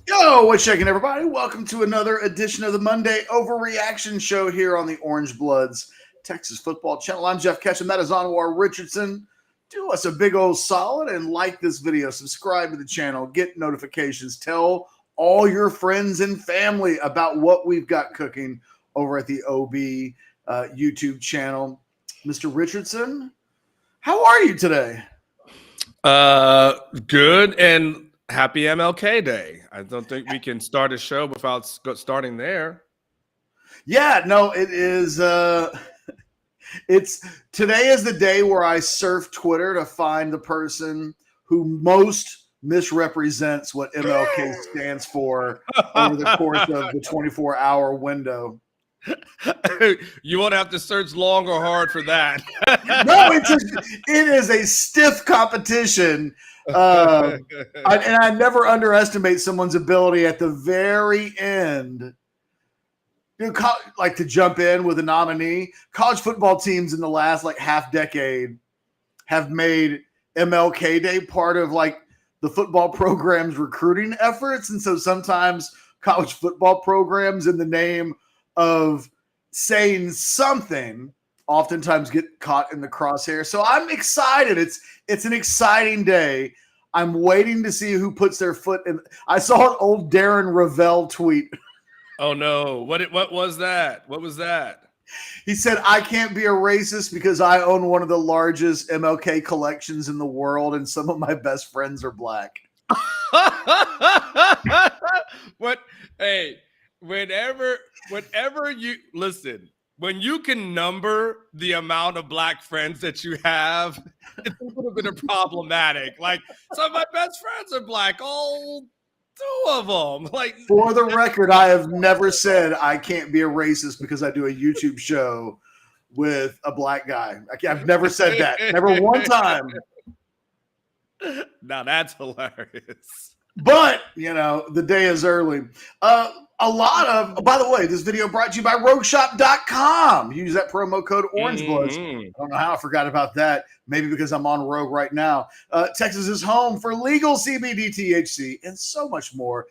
Yo, what's shaking, everybody? Welcome to another edition of the Monday Overreaction Show here on the Orangebloods Texas Football Channel. I'm Jeff Ketchum. That is Anwar Richardson. Do us a big old solid and like this video. Subscribe to the channel. Get notifications. Tell all your friends and family about what we've got cooking over at the OB YouTube channel. Mr. Richardson, how are you today? Good and happy MLK Day. I don't think we can start a show without starting there. Yeah, no, it is. Today is the day where I surf Twitter to find the person who most misrepresents what MLK stands for over the course of the 24-hour window. You won't have to search long or hard for that. No, it is a stiff competition. And I never underestimate someone's ability at the very end, like to jump in with a nominee. College football teams in the last half decade have made MLK Day part of the football program's recruiting efforts. And so sometimes college football programs, in the name of saying something, oftentimes get caught in the crosshair. So I'm excited. It's an exciting day. I'm waiting to see who puts their foot in. I saw an old Darren Ravel tweet. Oh no. What was that? What was that? He said, I can't be a racist because I own one of the largest MLK collections in the world and some of my best friends are black. Whenever you listen, when you can number the amount of black friends that you have, it's a little bit of problematic. Like, some of my best friends are black, all two of them. For the record, I have never said I can't be a racist because I do a YouTube show with a black guy. I've never said that. Never one time. Now that's hilarious. But, the day is early. By the way, this video brought to you by RogueShop.com. Use that promo code Orangebloods. I don't know how I forgot about that. Maybe because I'm on Rogue right now. Texas is home for legal CBD, THC, and so much more.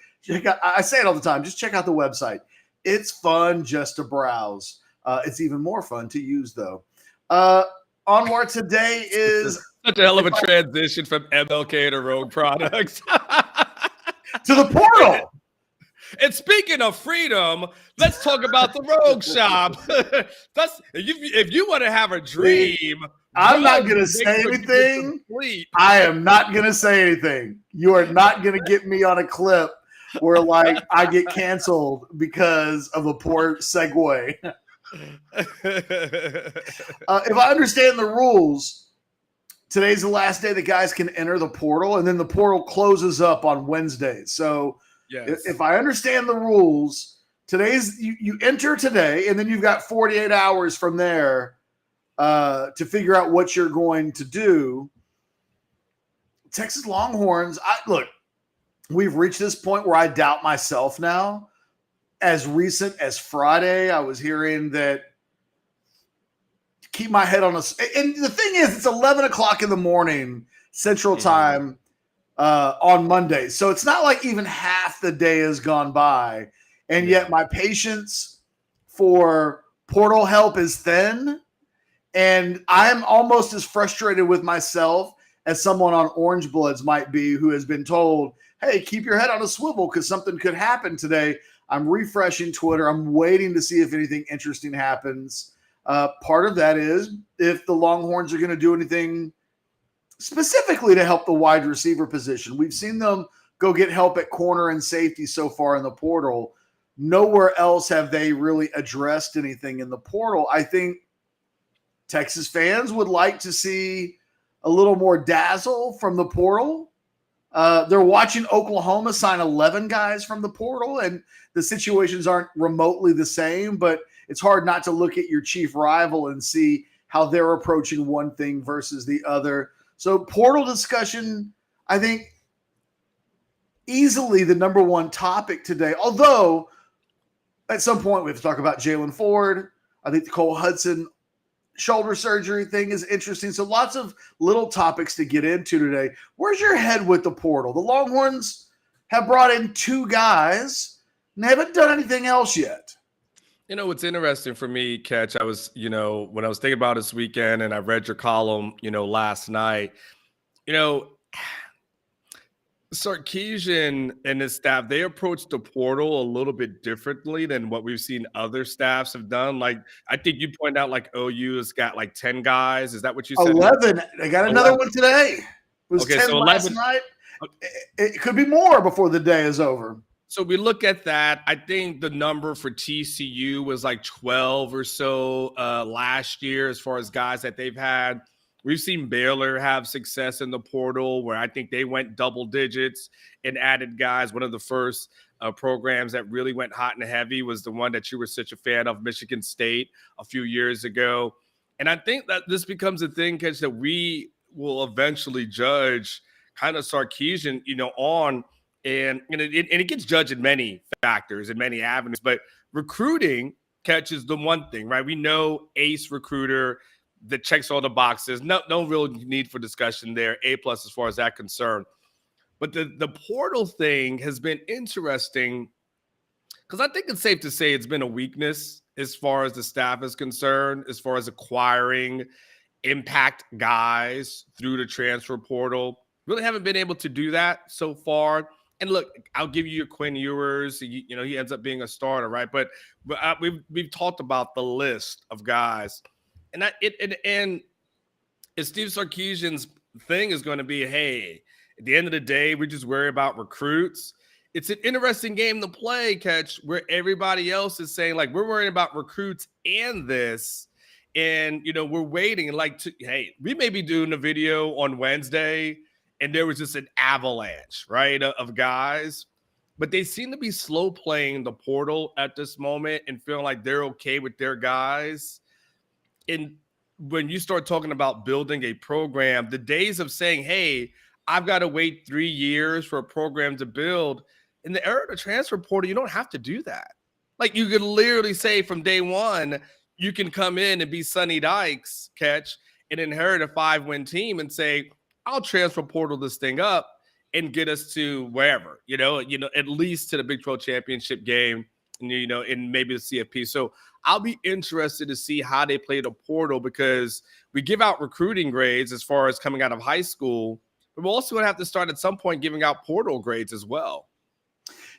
I say it all the time. Just check out the website. It's fun just to browse. It's even more fun to use, though. Onward today is such a hell of a transition from MLK to Rogue products. To the portal. And speaking of freedom, let's talk about the Rogue Shop. If you want to have a dream, I'm not going to say anything. I am not going to say anything. You are not going to get me on a clip where I get canceled because of a poor segue. If I understand the rules, today's the last day the guys can enter the portal, and then the portal closes up on Wednesday. So yes. If I understand the rules, you enter today, and then you've got 48 hours from there to figure out what you're going to do. Texas Longhorns, look, we've reached this point where I doubt myself now. As recent as Friday, I was hearing that keep my head on and the thing is, it's 11 o'clock in the morning Central Time on Monday. So it's not like even half the day has gone by. And yet my patience for portal help is thin. And I'm almost as frustrated with myself as someone on Orangebloods might be who has been told, hey, keep your head on a swivel because something could happen today. I'm refreshing Twitter. I'm waiting to see if anything interesting happens. Part of that is if the Longhorns are going to do anything specifically to help the wide receiver position. We've seen them go get help at corner and safety so far in the portal. Nowhere else have they really addressed anything in the portal. I think Texas fans would like to see a little more dazzle from the portal. They're watching Oklahoma sign 11 guys from the portal, and the situations aren't remotely the same, but it's hard not to look at your chief rival and see how they're approaching one thing versus the other. So portal discussion, I think, easily the number one topic today, although at some point we have to talk about Jalen Ford. I think the Cole Hudson shoulder surgery thing is interesting. So lots of little topics to get into today. Where's your head with the portal? The Longhorns, have brought in 2 guys and they haven't done anything else yet. You know, what's interesting for me, Catch, I was, when I was thinking about this weekend and I read your column, last night, you know, Sarkisian and his staff, they approached the portal a little bit differently than what we've seen other staffs have done. Like, I think you pointed out, like, OU has got like 10 guys. Is that what you said? 11. They got another 11. one today. It was Okay, 10 so last 11. night. It could be more before the day is over. So we look at that. I think the number for TCU was like 12 or so last year as far as guys that they've had. We've seen Baylor have success in the portal where I think they went double digits and added guys. One of the first programs that really went hot and heavy was the one that you were such a fan of, Michigan State, a few years ago. And I think that this becomes a thing, Catch, that we will eventually judge kind of Sarkisian, on. And it gets judged in many factors and many avenues, but recruiting catches the one thing, right? We know ace recruiter that checks all the boxes. No real need for discussion there. A+ as far as that concerned. But the portal thing has been interesting because I think it's safe to say it's been a weakness as far as the staff is concerned, as far as acquiring impact guys through the transfer portal. Really haven't been able to do that so far. And look, I'll give you your Quinn Ewers. He ends up being a starter, right? But we've talked about the list of guys, and Steve Sarkisian's thing is going to be, hey, at the end of the day, we just worry about recruits. It's an interesting game to play, Catch, where everybody else is saying like we're worrying about recruits and this, and we're waiting and hey, we may be doing a video on Wednesday. And there was just an avalanche, right, of guys. But they seem to be slow playing the portal at this moment and feeling like they're okay with their guys. And when you start talking about building a program, the days of saying, hey, I've got to wait 3 years for a program to build, in the era of the transfer portal, you don't have to do that. Like, you could literally say from day one, you can come in and be Sonny Dykes, Catch, and inherit a 5-win team and say, I'll transfer portal this thing up and get us to wherever, at least to the Big 12 championship game, and, and maybe the CFP. So I'll be interested to see how they play the portal because we give out recruiting grades as far as coming out of high school, but we're also going to have to start at some point giving out portal grades as well.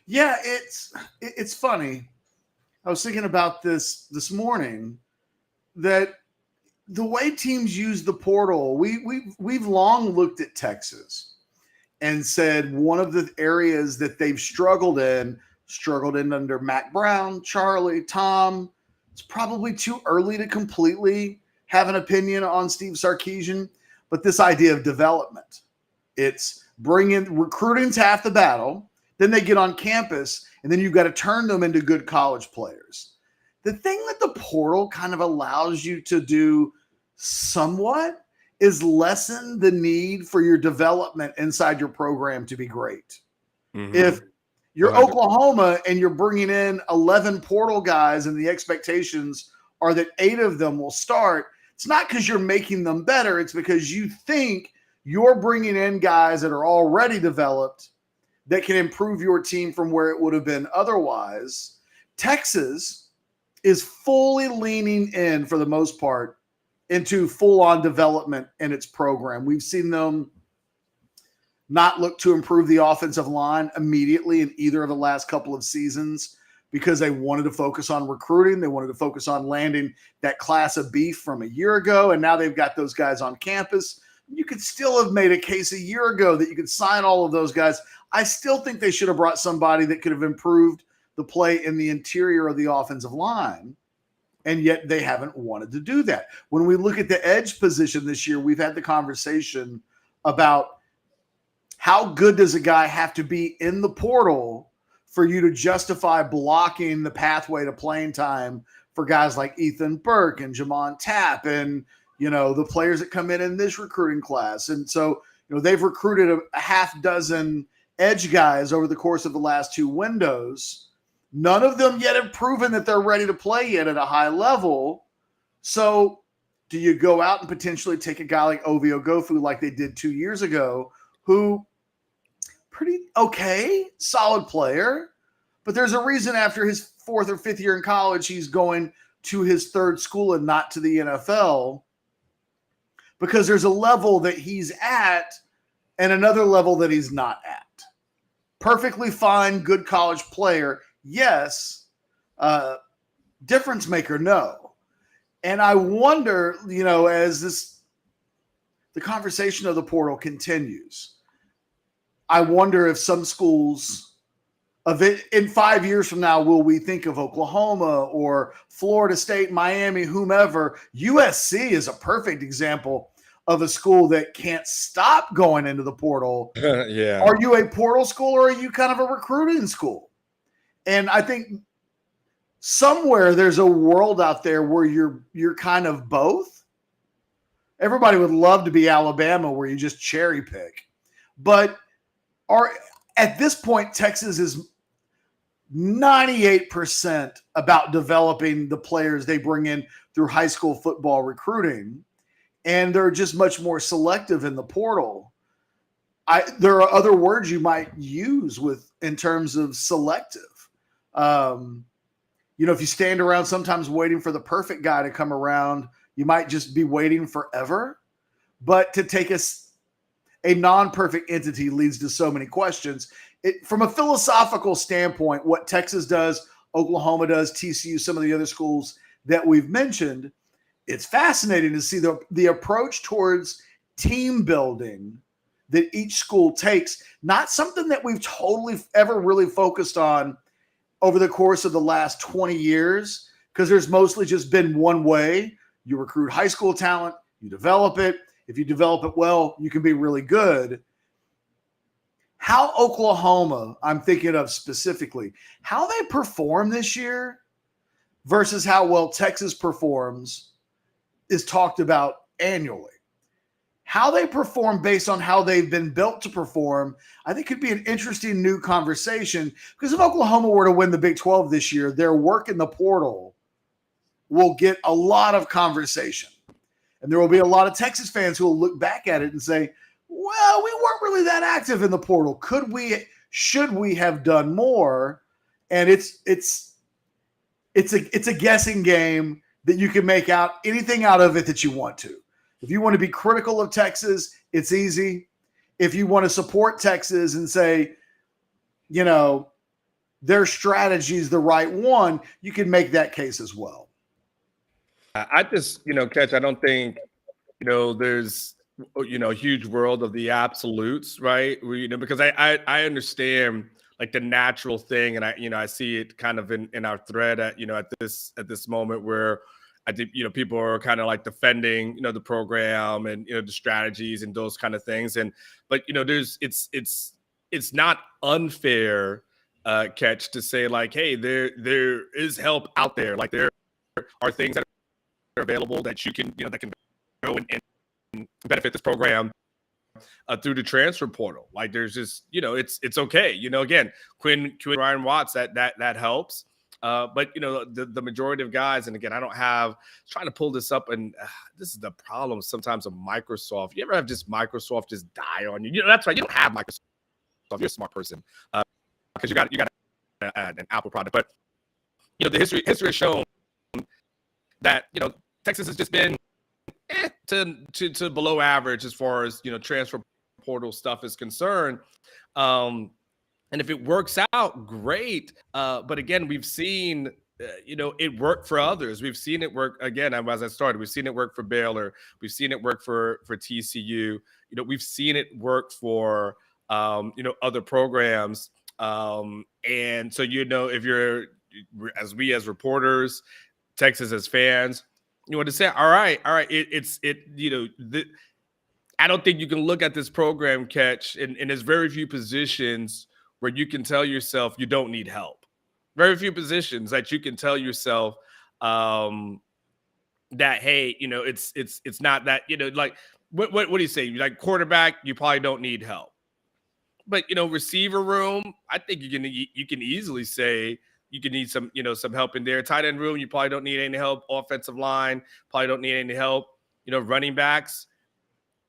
Yeah, it's funny. I was thinking about this morning that the way teams use the portal, we've long looked at Texas and said one of the areas that they've struggled in under Mac Brown, Charlie, Tom. It's probably too early to completely have an opinion on Steve Sarkisian, but this idea of development, it's recruiting's half the battle. Then they get on campus, and then you've got to turn them into good college players. The thing that the portal kind of allows you to do somewhat is lessen the need for your development inside your program to be great. Mm-hmm. If you're 100%. Oklahoma and you're bringing in 11 portal guys and the expectations are that 8 of them will start, it's not because you're making them better. It's because you think you're bringing in guys that are already developed that can improve your team from where it would have been otherwise. Texas is fully leaning in, for the most part, into full-on development in its program. We've seen them not look to improve the offensive line immediately in either of the last couple of seasons because they wanted to focus on recruiting. They wanted to focus on landing that class of beef from a year ago, and now they've got those guys on campus. You could still have made a case a year ago that you could sign all of those guys. I still think they should have brought somebody that could have improved the play in the interior of the offensive line, and yet they haven't wanted to do that. When we look at the edge position this year, we've had the conversation about how good does a guy have to be in the portal for you to justify blocking the pathway to playing time for guys like Ethan Burke and Jamon Tapp and, the players that come in this recruiting class. And so, they've recruited a half dozen edge guys over the course of the last 2 windows. None of them yet have proven that they're ready to play yet at a high level. So do you go out and potentially take a guy like Ovie Ogofu like they did 2 years ago, who pretty okay, solid player. But there's a reason after his 4th or 5th year in college, he's going to his 3rd school and not to the NFL, because there's a level that he's at and another level that he's not at. Perfectly fine, good college player, yes. Difference maker, no. And I wonder, as the conversation of the portal continues, I wonder if some schools of it in 5 years from now, will we think of Oklahoma or Florida State, Miami, whomever? USC is a perfect example of a school that can't stop going into the portal. Yeah. Are you a portal school or are you kind of a recruiting school? And I think somewhere there's a world out there where you're kind of both. Everybody would love to be Alabama, where you just cherry pick. But at this point, Texas is 98% about developing the players they bring in through high school football recruiting. And they're just much more selective in the portal. There are other words you might use in terms of selective. If you stand around sometimes waiting for the perfect guy to come around, you might just be waiting forever. But to take a non-perfect entity leads to so many questions. From a philosophical standpoint, what Texas does, Oklahoma does, TCU, some of the other schools that we've mentioned, it's fascinating to see the approach towards team building that each school takes. Not something that we've totally ever really focused on over the course of the last 20 years, because there's mostly just been one way. You recruit high school talent, you develop it. If you develop it well, you can be really good. How Oklahoma, I'm thinking of specifically, how they perform this year versus how well Texas performs is talked about annually. How they perform based on how they've been built to perform, I think could be an interesting new conversation, because if Oklahoma were to win the Big 12 this year, their work in the portal will get a lot of conversation. And there will be a lot of Texas fans who will look back at it and say, well, we weren't really that active in the portal. Should we have done more? And it's a guessing game that you can make out anything out of it that you want to. If you want to be critical of Texas, it's easy. If you want to support Texas and say, their strategy is the right one, you can make that case as well. I just, Catch, I don't think, there's, a huge world of the absolutes, right? Because I understand like the natural thing. And I see it kind of in our thread at this moment where I think, people are kind of like defending, the program and, the strategies and those kind of things. But it's not unfair, Catch, to say like, hey, there is help out there. Like there are things that are available that you can, that can go and benefit this program through the transfer portal. Like there's just, it's okay. Again, Quinn Ryan Watts, that helps. But the majority of guys, and again, trying to pull this up, and this is the problem sometimes of Microsoft. You ever have just Microsoft just die on you? That's right. You don't have Microsoft. You're a smart person because you got an Apple product. But the history has shown that Texas has just been to below average as far as transfer portal stuff is concerned. And if it works out, great. But again, we've seen, it worked for others. We've seen it work again. As I started, we've seen it work for Baylor. We've seen it work for TCU. We've seen it work for, other programs. And so, if you're, as reporters, Texas as fans, you want to say, all right. I don't think you can look at this program, Catch, and there's very few positions where you can tell yourself you don't need help. Very few positions that you can tell yourself that, hey, it's not that, like what do you say? Like quarterback, you probably don't need help. But receiver room, I think you can easily say you can need some help in there. Tight end room, you probably don't need any help. Offensive line, probably don't need any help. Running backs,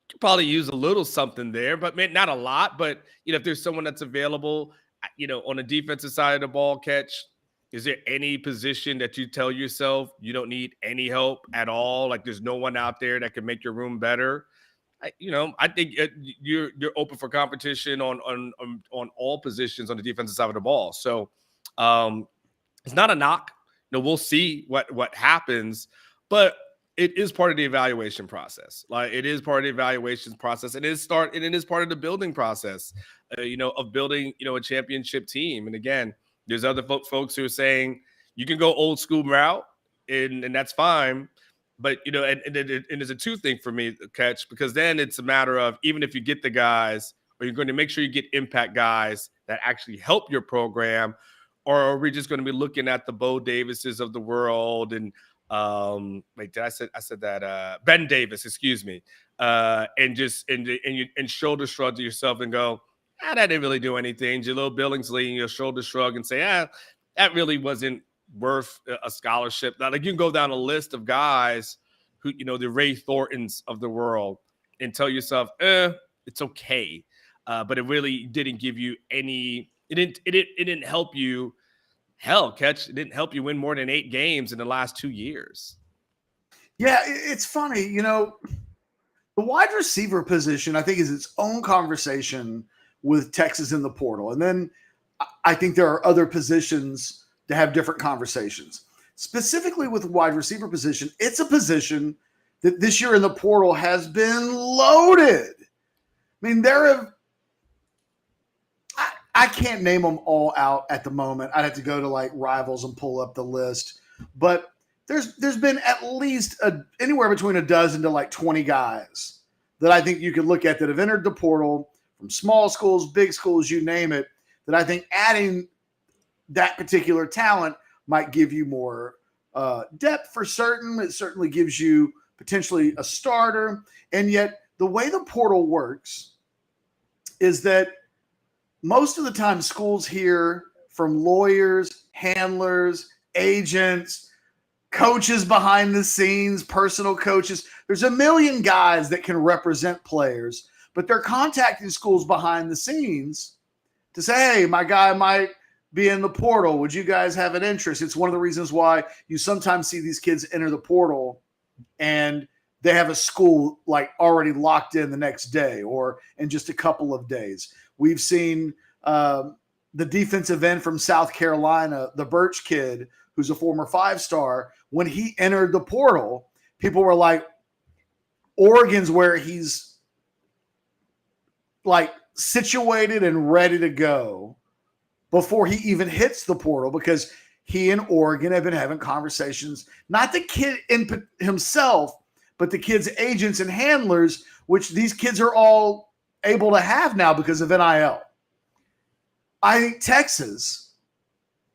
could probably use a little something there, but not a lot. But if there's someone that's available, on the defensive side of the ball catch, is there any position that you tell yourself you don't need any help at all? Like there's no one out there that can make your room better? I think you're open for competition on all positions on the defensive side of the ball. So it's not a knock. We'll see what happens, but it is part of the evaluation process. Like it is part of the evaluation process, and it is part of the building process. Of building a championship team. And again, there's other folks who are saying you can go old school route, and that's fine. But and there's a two thing for me, Catch, because then it's a matter of even if you get the guys, or you're going to make sure you get impact guys that actually help your program, or are we just going to be looking at the Bo Davises of the world and wait, I said that Ben Davis, excuse me, and just and shoulder shrug to yourself and go, that didn't really do anything. Jalil Billingsley, and you'll shoulder shrug and say, that really wasn't worth a scholarship. Now, like you can go down a list of guys who, the Ray Thorntons of the world, and tell yourself, it's okay. But it really didn't give you any, it didn't help you. Hell, Catch, it didn't help you win more than 8 games in the last 2 years. Yeah, it's funny, the wide receiver position, I think, is its own conversation with Texas in the portal. And then I think there are other positions to have different conversations. Specifically with the wide receiver position, it's a position that this year in the portal has been loaded. I mean, I can't name them all out at the moment. I'd have to go to like Rivals and pull up the list. But there's been at least anywhere between a dozen to like 20 guys that I think you could look at that have entered the portal from small schools, big schools, you name it, that I think adding that particular talent might give you more depth for certain. It certainly gives you potentially a starter. And yet the way the portal works is that most of the time schools hear from lawyers, handlers, agents, coaches behind the scenes, personal coaches. There's a million guys that can represent players, but they're contacting schools behind the scenes to say, hey, my guy might be in the portal. Would you guys have an interest? It's one of the reasons why you sometimes see these kids enter the portal and they have a school like already locked in the next day or in just a couple of days. We've seen the defensive end from South Carolina, the Birch kid, who's a former 5-star. When he entered the portal, people were like, Oregon's where he's like situated and ready to go before he even hits the portal, because he and Oregon have been having conversations, not the kid in himself, but the kid's agents and handlers, which these kids are all able to have now because of NIL. I think Texas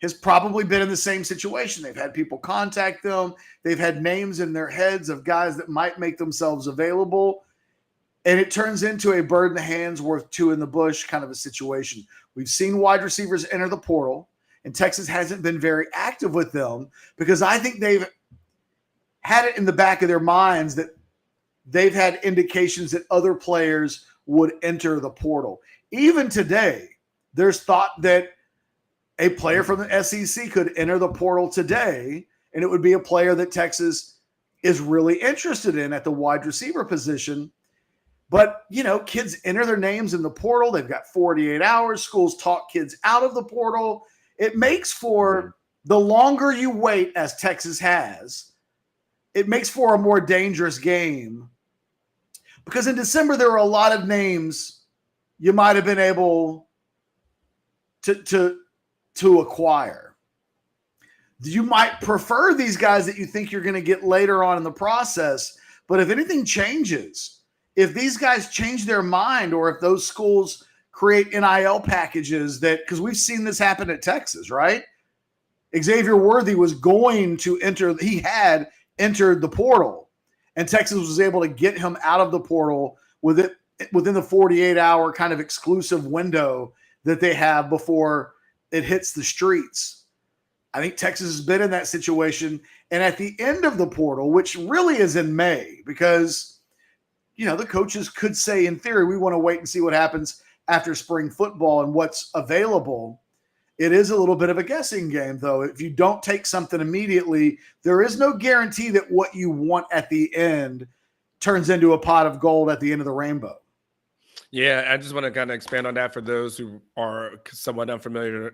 has probably been in the same situation. They've had people contact them. They've had names in their heads of guys that might make themselves available. And it turns into a bird in the hand's worth 2 in the bush kind of a situation. We've seen wide receivers enter the portal, and Texas hasn't been very active with them because I think they've had it in the back of their minds that they've had indications that other players would enter the portal. Even today, there's thought that a player from the SEC could enter the portal today, and it would be a player that Texas is really interested in at the wide receiver position. But, kids enter their names in the portal. They've got 48 hours. Schools talk kids out of the portal. It makes for, the longer you wait, as Texas has, it makes for a more dangerous game. Because in December, there were a lot of names you might have been able to acquire. You might prefer these guys that you think you're going to get later on in the process. But if anything changes, if these guys change their mind, or if those schools create NIL packages because we've seen this happen at Texas, right? Xavier Worthy was going to enter, he had entered the portal, and Texas was able to get him out of the portal within the 48-hour kind of exclusive window that they have before it hits the streets. I think Texas has been in that situation. And at the end of the portal, which really is in May, because the coaches could say, in theory, we want to wait and see what happens after spring football and what's available. It is a little bit of a guessing game, though. If you don't take something immediately, there is no guarantee that what you want at the end turns into a pot of gold at the end of the rainbow. Yeah, I just want to kind of expand on that for those who are somewhat unfamiliar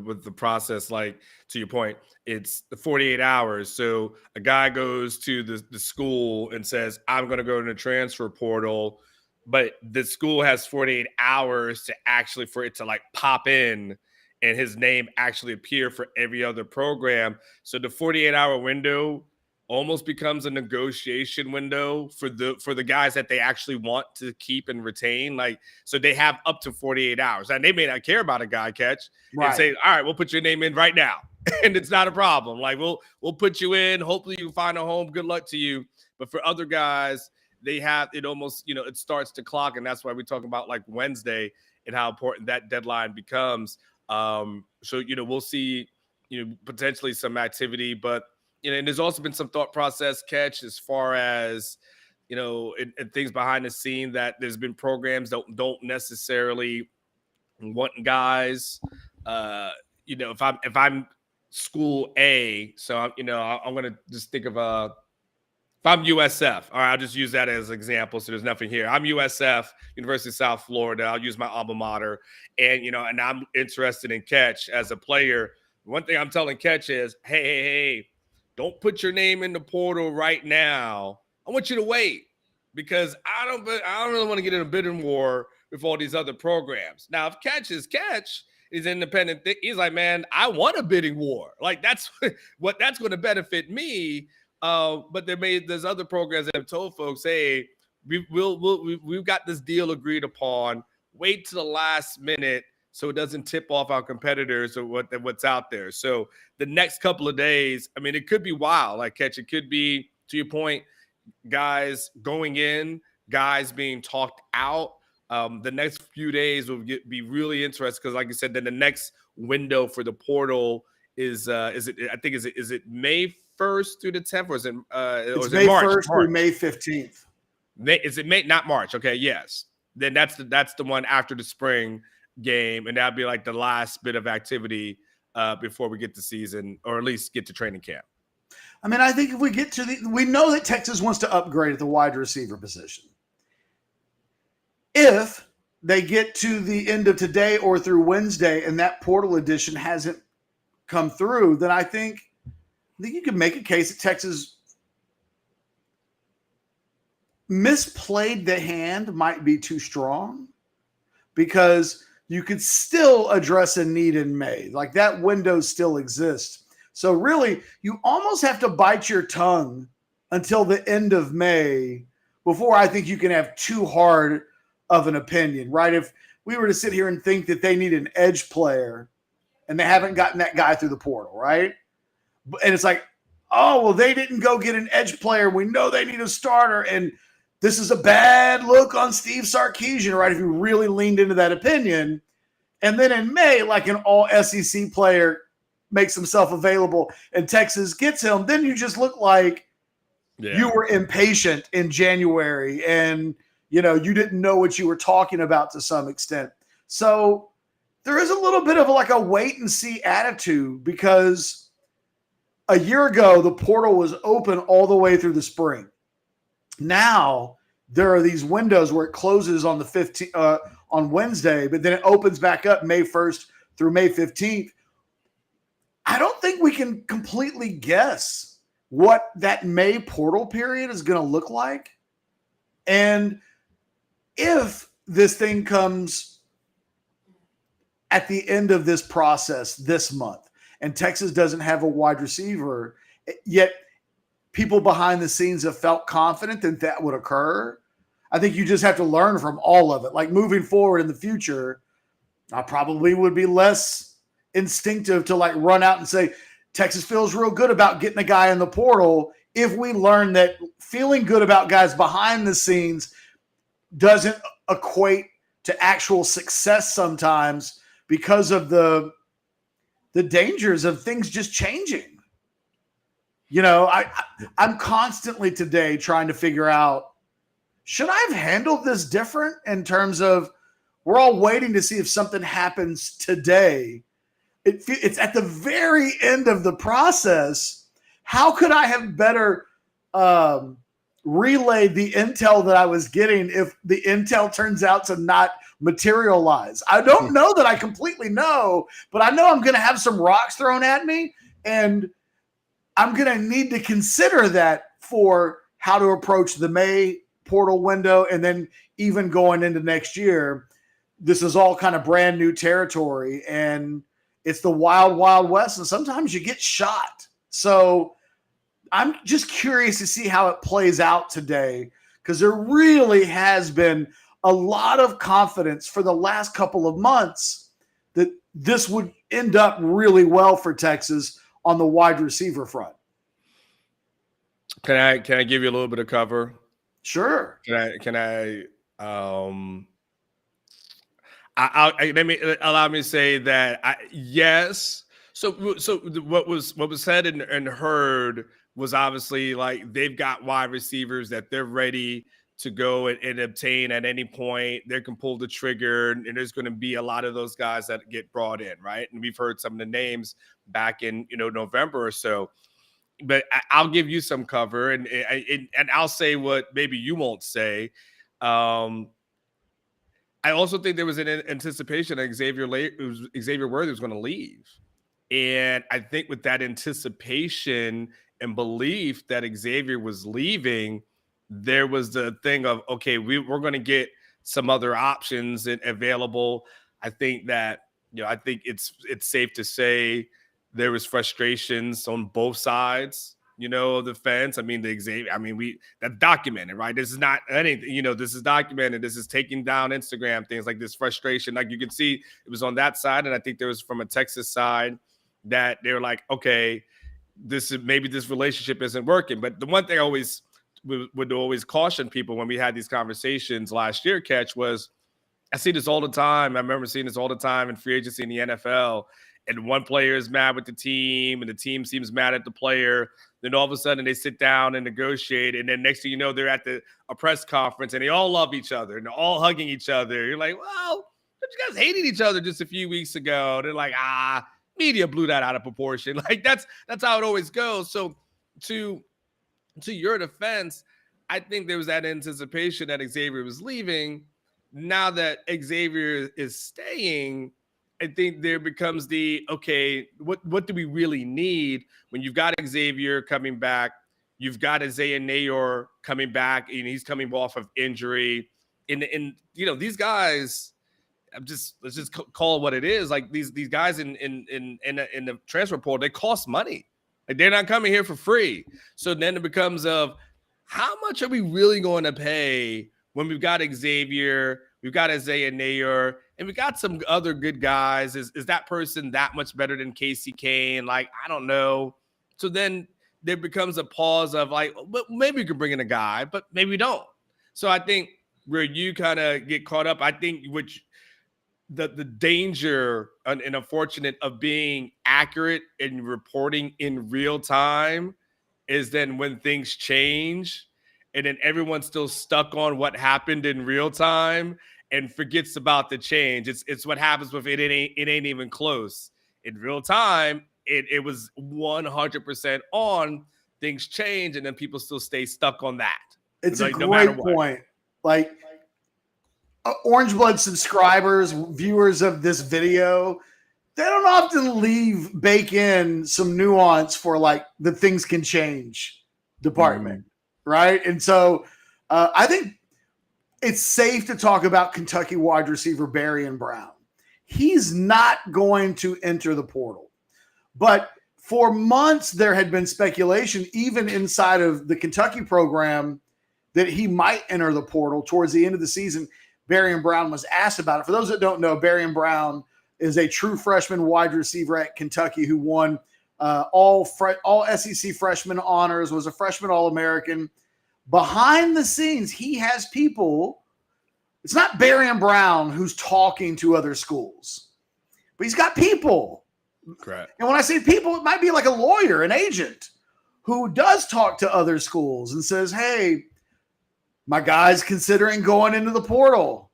with the process. Like, to your point, it's the 48 hours. So a guy goes to the school and says, I'm going to go in the transfer portal, but the school has 48 hours to actually for it to like pop in and his name actually appear for every other program. So the 48-hour window almost becomes a negotiation window for the guys that they actually want to keep and retain. Like, so they have up to 48 hours, and they may not care about a guy catch and say, all right, we'll put your name in right now. And it's not a problem. Like, we'll put you in. Hopefully you find a home. Good luck to you. But for other guys, they have it almost, it starts to clock. And that's why we talk about like Wednesday and how important that deadline becomes. So, we'll see, potentially some activity, but and there's also been some thought process catch as far as, and things behind the scene that there's been programs that don't necessarily want guys. If I'm school A, so I'm going to just think of if I'm USF, all right, I'll just use that as an example. So there's nothing here. I'm USF, University of South Florida. I'll use my alma mater, and and I'm interested in catch as a player. One thing I'm telling catch is, hey. Don't put your name in the portal right now. I want you to wait because I don't really want to get in a bidding war with all these other programs. Now, if catch is independent, he's like, man, I want a bidding war. Like that's that's going to benefit me. But there's other programs that have told folks, hey, we've got this deal agreed upon. Wait to the last minute so it doesn't tip off our competitors or what's out there. So the next couple of days, I mean, it could be wild. Like catch, it could be, to your point, guys going in, guys being talked out. The next few days will be really interesting because, like you said, then the next window for the portal is it May 1st through the 10th, or is it it's May March? 1st through May 15th. Is it May, not March? Okay, yes. Then that's the one after the spring game, and that'd be like the last bit of activity before we get to season, or at least get to training camp. I mean, I think if we get to we know that Texas wants to upgrade at the wide receiver position. If they get to the end of today or through Wednesday and that portal edition hasn't come through, then I think you can make a case that Texas misplayed the hand might be too strong, because you could still address a need in May. Like that window still exists. So really, you almost have to bite your tongue until the end of May before I think you can have too hard of an opinion, right? If we were to sit here and think that they need an edge player and they haven't gotten that guy through the portal, right? And it's like, oh, well, they didn't go get an edge player. We know they need a starter. And this is a bad look on Steve Sarkisian, right? If you really leaned into that opinion. And then in May, like an all SEC player makes himself available and Texas gets him, then you just look like you were impatient in January and, you didn't know what you were talking about to some extent. So there is a little bit of like a wait and see attitude, because a year ago, the portal was open all the way through the spring. Now there are these windows where it closes on the 15th, on Wednesday, but then it opens back up May 1st through May 15th. I don't think we can completely guess what that May portal period is going to look like. And if this thing comes at the end of this process this month and Texas doesn't have a wide receiver, yet people behind the scenes have felt confident that that would occur, I think you just have to learn from all of it. Like moving forward in the future, I probably would be less instinctive to like run out and say, Texas feels real good about getting a guy in the portal, if we learn that feeling good about guys behind the scenes doesn't equate to actual success sometimes because of the dangers of things just changing. I'm constantly today trying to figure out should I have handled this different in terms of we're all waiting to see if something happens today? It's at the very end of the process. How could I have better relayed the intel that I was getting if the intel turns out to not materialize? I don't know that I completely know, but I know I'm going to have some rocks thrown at me, and I'm going to need to consider that for how to approach the May portal window, and then even going into next year. This is all kind of brand new territory, and it's the wild, wild west, and sometimes you get shot. So I'm just curious to see how it plays out today, because there really has been a lot of confidence for the last couple of months that this would end up really well for Texas on the wide receiver front. Can I give you a little bit of cover? Sure. Can I let me allow me to say that yes. So what was said and heard was obviously like they've got wide receivers that they're ready to go and obtain at any point. They can pull the trigger, and there's going to be a lot of those guys that get brought in, right? And we've heard some of the names back in November or so. But I'll give you some cover, and I'll say what maybe you won't say. I also think there was an anticipation that Xavier Worthy was going to leave. And I think with that anticipation and belief that Xavier was leaving, there was the thing of, okay, we're going to get some other options available. I think that, I think it's safe to say there was frustrations on both sides, of the fence. I mean, that's documented, right? This is not anything, this is documented. This is taking down Instagram, things like this frustration. Like you can see it was on that side. And I think there was from a Texas side that they were like, okay, maybe this relationship isn't working. But the one thing I always would always caution people when we had these conversations last year, Catch, was I see this all the time. I remember seeing this all the time in free agency in the NFL. And one player is mad with the team, and the team seems mad at the player. Then all of a sudden they sit down and negotiate. And then next thing you know, they're at a press conference and they all love each other and they're all hugging each other. You're like, well, but you guys hated each other just a few weeks ago. They're like, media blew that out of proportion. Like that's how it always goes. So to your defense, I think there was that anticipation that Xavier was leaving. Now that Xavier is staying, I think there becomes okay, what do we really need when you've got Xavier coming back, you've got Isaiah Nayor coming back, and he's coming off of injury. And these guys, let's just call it what it is. Like these guys in the transfer portal, they cost money. Like they're not coming here for free. So then it becomes of how much are we really going to pay when we've got Xavier, we've got Isaiah Nayor, and we got some other good guys. Is that person that much better than Casey Kane? Like, I don't know. So then there becomes a pause of like, well, maybe we could bring in a guy, but maybe we don't. So I think where you kind of get caught up, I think the danger and unfortunate of being accurate and reporting in real time is then when things change and then everyone's still stuck on what happened in real time and forgets about the change. It's what happens with it. It ain't even close. In real time, it was 100% on. Things change, and then people still stay stuck on that. It's like, a great point. Like Orangebloods subscribers, viewers of this video, they don't often bake in some nuance for like the things can change department, right? And so I think it's safe to talk about Kentucky wide receiver Barian Brown. He's not going to enter the portal. But for months, there had been speculation, even inside of the Kentucky program, that he might enter the portal towards the end of the season. Barian Brown was asked about it. For those that don't know, Barian Brown is a true freshman wide receiver at Kentucky who won all SEC freshman honors, was a freshman All-American. Behind the scenes, he has people. It's not Barian Brown who's talking to other schools, but he's got people. Correct. And when I say people, it might be like a lawyer, an agent who does talk to other schools and says, hey, My guy's considering going into the portal.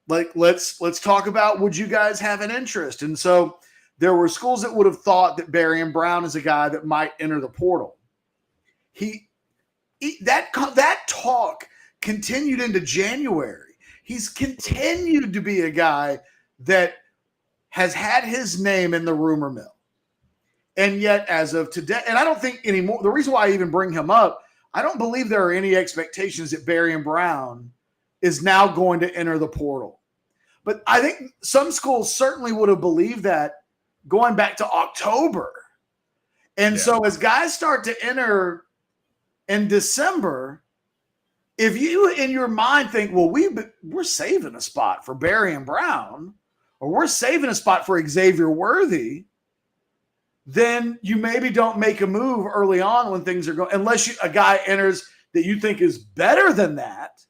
Like, let's talk about, would you guys have an interest? And so there were schools that would have thought that Barian Brown is a guy that might enter the portal. That talk continued into January. He's continued to be a guy that has had his name in the rumor mill. And yet, as of today, and I don't think anymore, the reason why I even bring him up, I don't believe there are any expectations that Barian Brown is now going to enter the portal. But I think some schools certainly would have believed that going back to October. And so as guys start to enter in December, if you in your mind think, well, we're saving a spot for Barian Brown, or we're saving a spot for Xavier Worthy, then you maybe don't make a move early on when things are going, unless a guy enters that you think is better than that.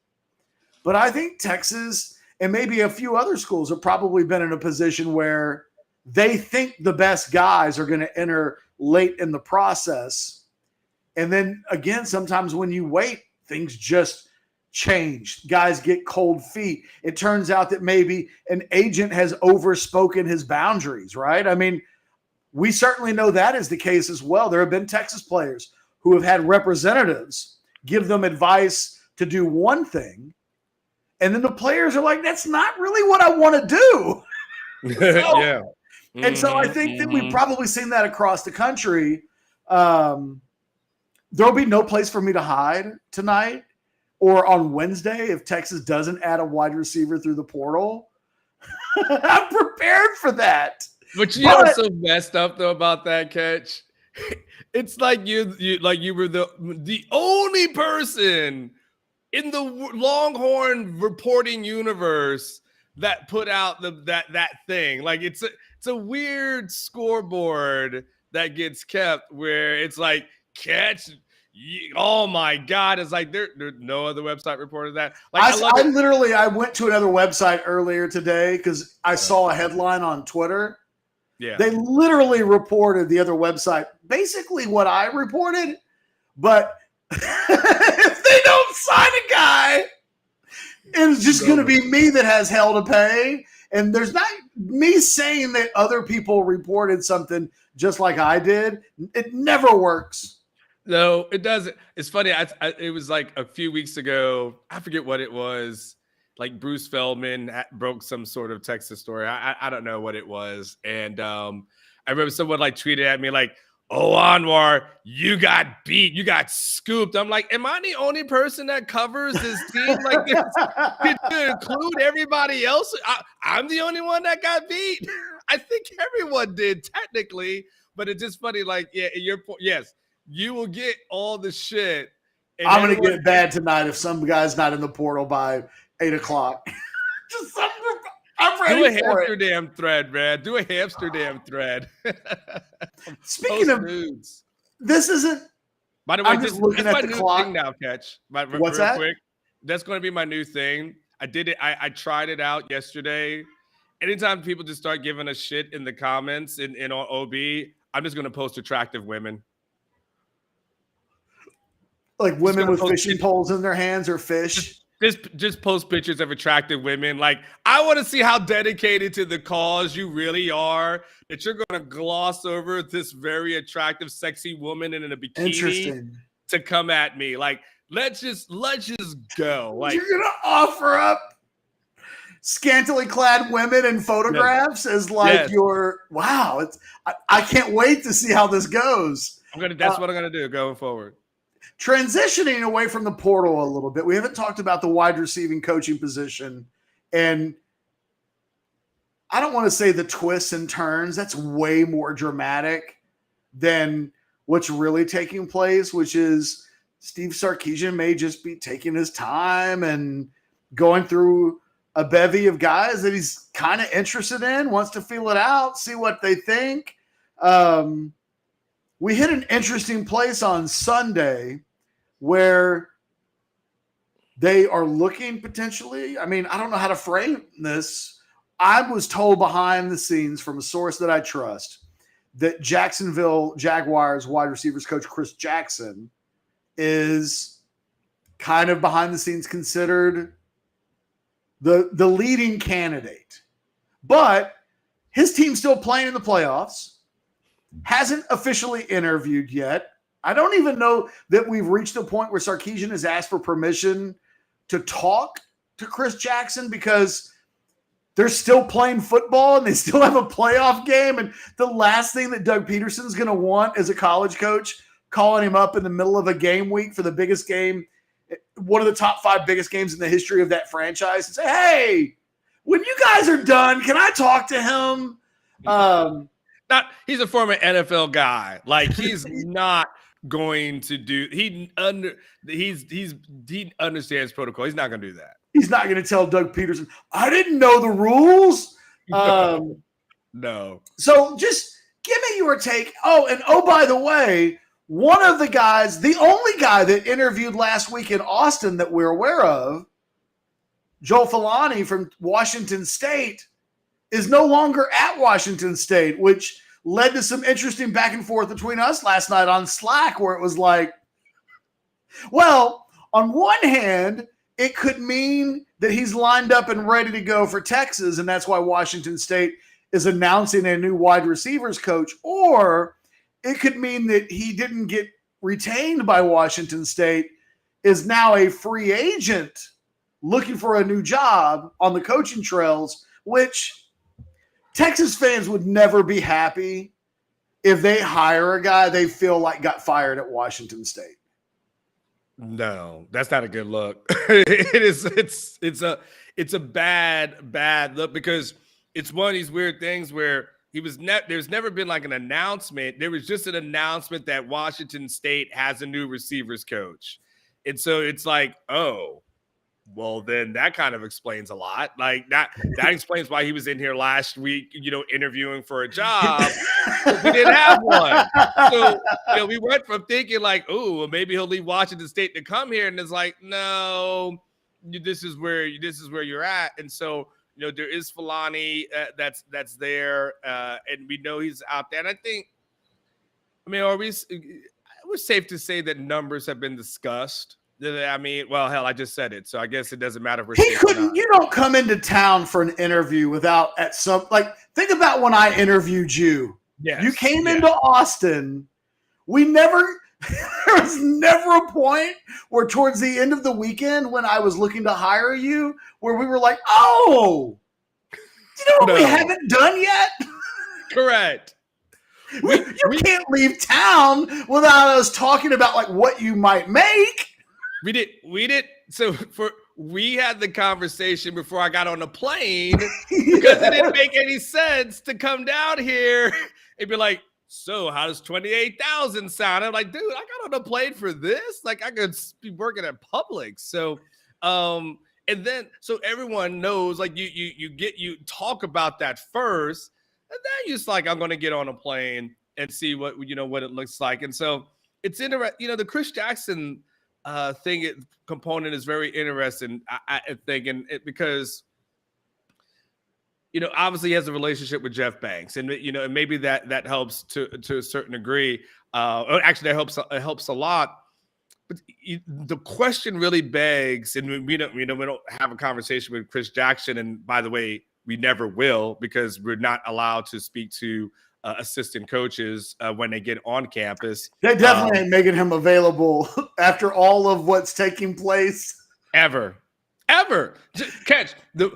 But I think Texas and maybe a few other schools have probably been in a position where they think the best guys are going to enter late in the process. And then again, sometimes when you wait, things just change. Guys get cold feet. It turns out that maybe an agent has overspoken his boundaries, right? I mean, we certainly know that is the case as well. There have been Texas players who have had representatives give them advice to do one thing, and then the players are like, that's not really what I want to do. Yeah. And so I think that we've probably seen that across the country. There'll be no place for me to hide tonight or on Wednesday if Texas doesn't add a wide receiver through the portal. I'm prepared for that. But you know what's so messed up though about that, Catch? It's like you were the only person in the Longhorn reporting universe that put out that thing. Like it's a weird scoreboard that gets kept where it's like, Catch, oh my God, it's like there's no other website reported that. Like I went to another website earlier today because I saw a headline on Twitter. Yeah, they literally reported the other website basically what I reported, but if they don't sign a guy, it's just going to be me that has hell to pay. And there's not me saying that other people reported something just like I did. It never works. No, it doesn't. It's funny. It was like a few weeks ago. I forget what it was. Like Bruce Feldman broke some sort of Texas story. I don't know what it was. And I remember someone like tweeted at me like, oh, Anwar, you got beat. You got scooped. I'm like, am I the only person that covers this team like this? Could you include everybody else? I'm the only one that got beat. I think everyone did technically, but it's just funny. Like, yeah, yes, you will get all the shit. I'm going to get bad tonight if some guy's not in the portal by 8 o'clock. I'm ready for it. Do a Amsterdam thread, man. Do a Amsterdam thread. Speaking of nudes. This isn't. By the way, I'm just looking at the clock now, Catch. What's that? Quick, that's going to be my new thing. I did it. I tried it out yesterday. Anytime people just start giving us shit in the comments in on OB, I'm just going to post attractive women. Like women with fishing poles in their hands or fish. Just post pictures of attractive women. Like, I want to see how dedicated to the cause you really are, that you're going to gloss over this very attractive, sexy woman in a bikini to come at me. Like, let's just go. Like, you're going to offer up scantily clad women and photographs as like your, wow. I can't wait to see how this goes. That's what I'm going to do going forward. Transitioning away from the portal a little bit, we haven't talked about the wide receiving coaching position. And I don't want to say the twists and turns. That's way more dramatic than what's really taking place, which is Steve Sarkisian may just be taking his time and going through a bevy of guys that he's kind of interested in, wants to feel it out, see what they think. We hit an interesting place on Sunday where they are looking potentially. I mean, I don't know how to frame this. I was told behind the scenes from a source that I trust that Jacksonville Jaguars wide receivers coach Chris Jackson is kind of behind the scenes considered the leading candidate. But his team's still playing in the playoffs, hasn't officially interviewed yet. I don't even know that we've reached the point where Sarkisian has asked for permission to talk to Chris Jackson because they're still playing football and they still have a playoff game. And the last thing that Doug Peterson's going to want as a college coach, calling him up in the middle of a game week for the biggest game, one of the top 5 biggest games in the history of that franchise, and say, hey, when you guys are done, can I talk to him? He's a former NFL guy. Like, he's not going to do. He understands protocol. He's not going to do that. He's not going to tell Doug Peterson, I didn't know the rules. No. So just give me your take. Oh, by the way, one of the guys, the only guy that interviewed last week in Austin that we're aware of, Joel Filani from Washington State, is no longer at Washington State, which led to some interesting back and forth between us last night on Slack, where it was like, well, on one hand, it could mean that he's lined up and ready to go for Texas, and that's why Washington State is announcing a new wide receivers coach. Or it could mean that he didn't get retained by Washington State, is now a free agent looking for a new job on the coaching trails, which Texas fans would never be happy if they hire a guy they feel like got fired at Washington State. No, that's not a good look. It's a bad look, because it's one of these weird things where there's never been like an announcement. There was just an announcement that Washington State has a new receivers coach. And so it's like, oh, well, then that kind of explains a lot. Like that explains why he was in here last week, interviewing for a job. We didn't have one. So, we went from thinking like, oh, well, maybe he'll leave Washington State to come here. And it's like, no, this is where you're at. And so, there is Filani that's there. And we know he's out there. And we're safe to say that numbers have been discussed. Hell, I just said it, so I guess it doesn't matter if we're safe or not. You don't come into town for an interview without think about when I interviewed you. Yes. You came into Austin. There was never a point where towards the end of the weekend when I was looking to hire you, where we were like, oh, you know what we haven't done yet? Correct. You can't leave town without us talking about like what you might make. We did. So we had the conversation before I got on the plane because it didn't make any sense to come down here and be like, so how does 28,000 sound? I'm like, dude, I got on the plane for this. Like, I could be working at Publix. So, and then so everyone knows, like you talk about that first, and then you're just like, I'm going to get on a plane and see what it looks like. And so it's interesting. The Chris Jackson component is very interesting, I think, because obviously he has a relationship with Jeff Banks, and and maybe that helps to a certain degree. Actually, it helps a lot. But the question really begs, and we don't have a conversation with Chris Jackson, and by the way, we never will, because we're not allowed to speak to assistant coaches when they get on campus. They definitely ain't making him available after all of what's taking place. Ever. Catch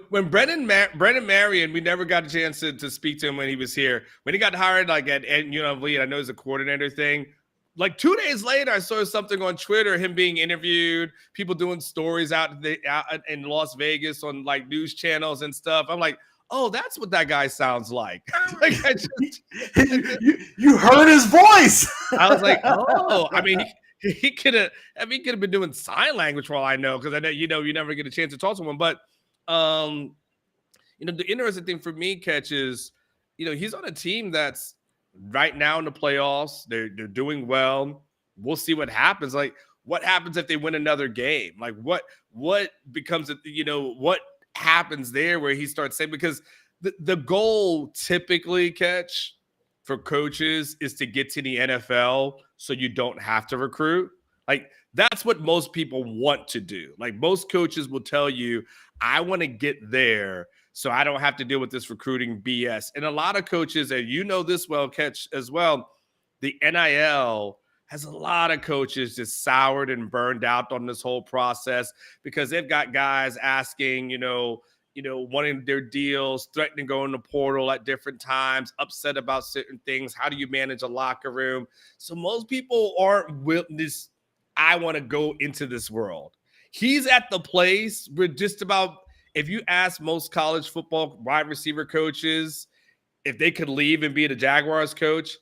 when Brendan Marion, we never got a chance to speak to him when he was here. When he got hired, like at UNLV, I know it's a coordinator thing. Like 2 days later, I saw something on Twitter, him being interviewed, people doing stories out in Las Vegas on like news channels and stuff. I'm like, oh, that's what that guy sounds like. Like you heard his voice. I was like, oh, I mean, he could have been doing sign language for all I know, because I know you never get a chance to talk to him. But the interesting thing for me, Catch, is he's on a team that's right now in the playoffs. They're doing well. We'll see what happens. Like, what happens if they win another game? Like, what becomes what happens there where he starts saying, because the goal typically, Catch, for coaches is to get to the NFL so you don't have to recruit. Like, that's what most people want to do. Like, most coaches will tell you, I want to get there so I don't have to deal with this recruiting BS. And a lot of coaches, and you know this well, Catch, as well, the NIL has a lot of coaches just soured and burned out on this whole process because they've got guys asking, wanting their deals, threatening to go in the portal at different times, upset about certain things. How do you manage a locker room? So most people aren't this. I want to go into this world. He's at the place where just about, if you ask most college football wide receiver coaches if they could leave and be the Jaguars coach,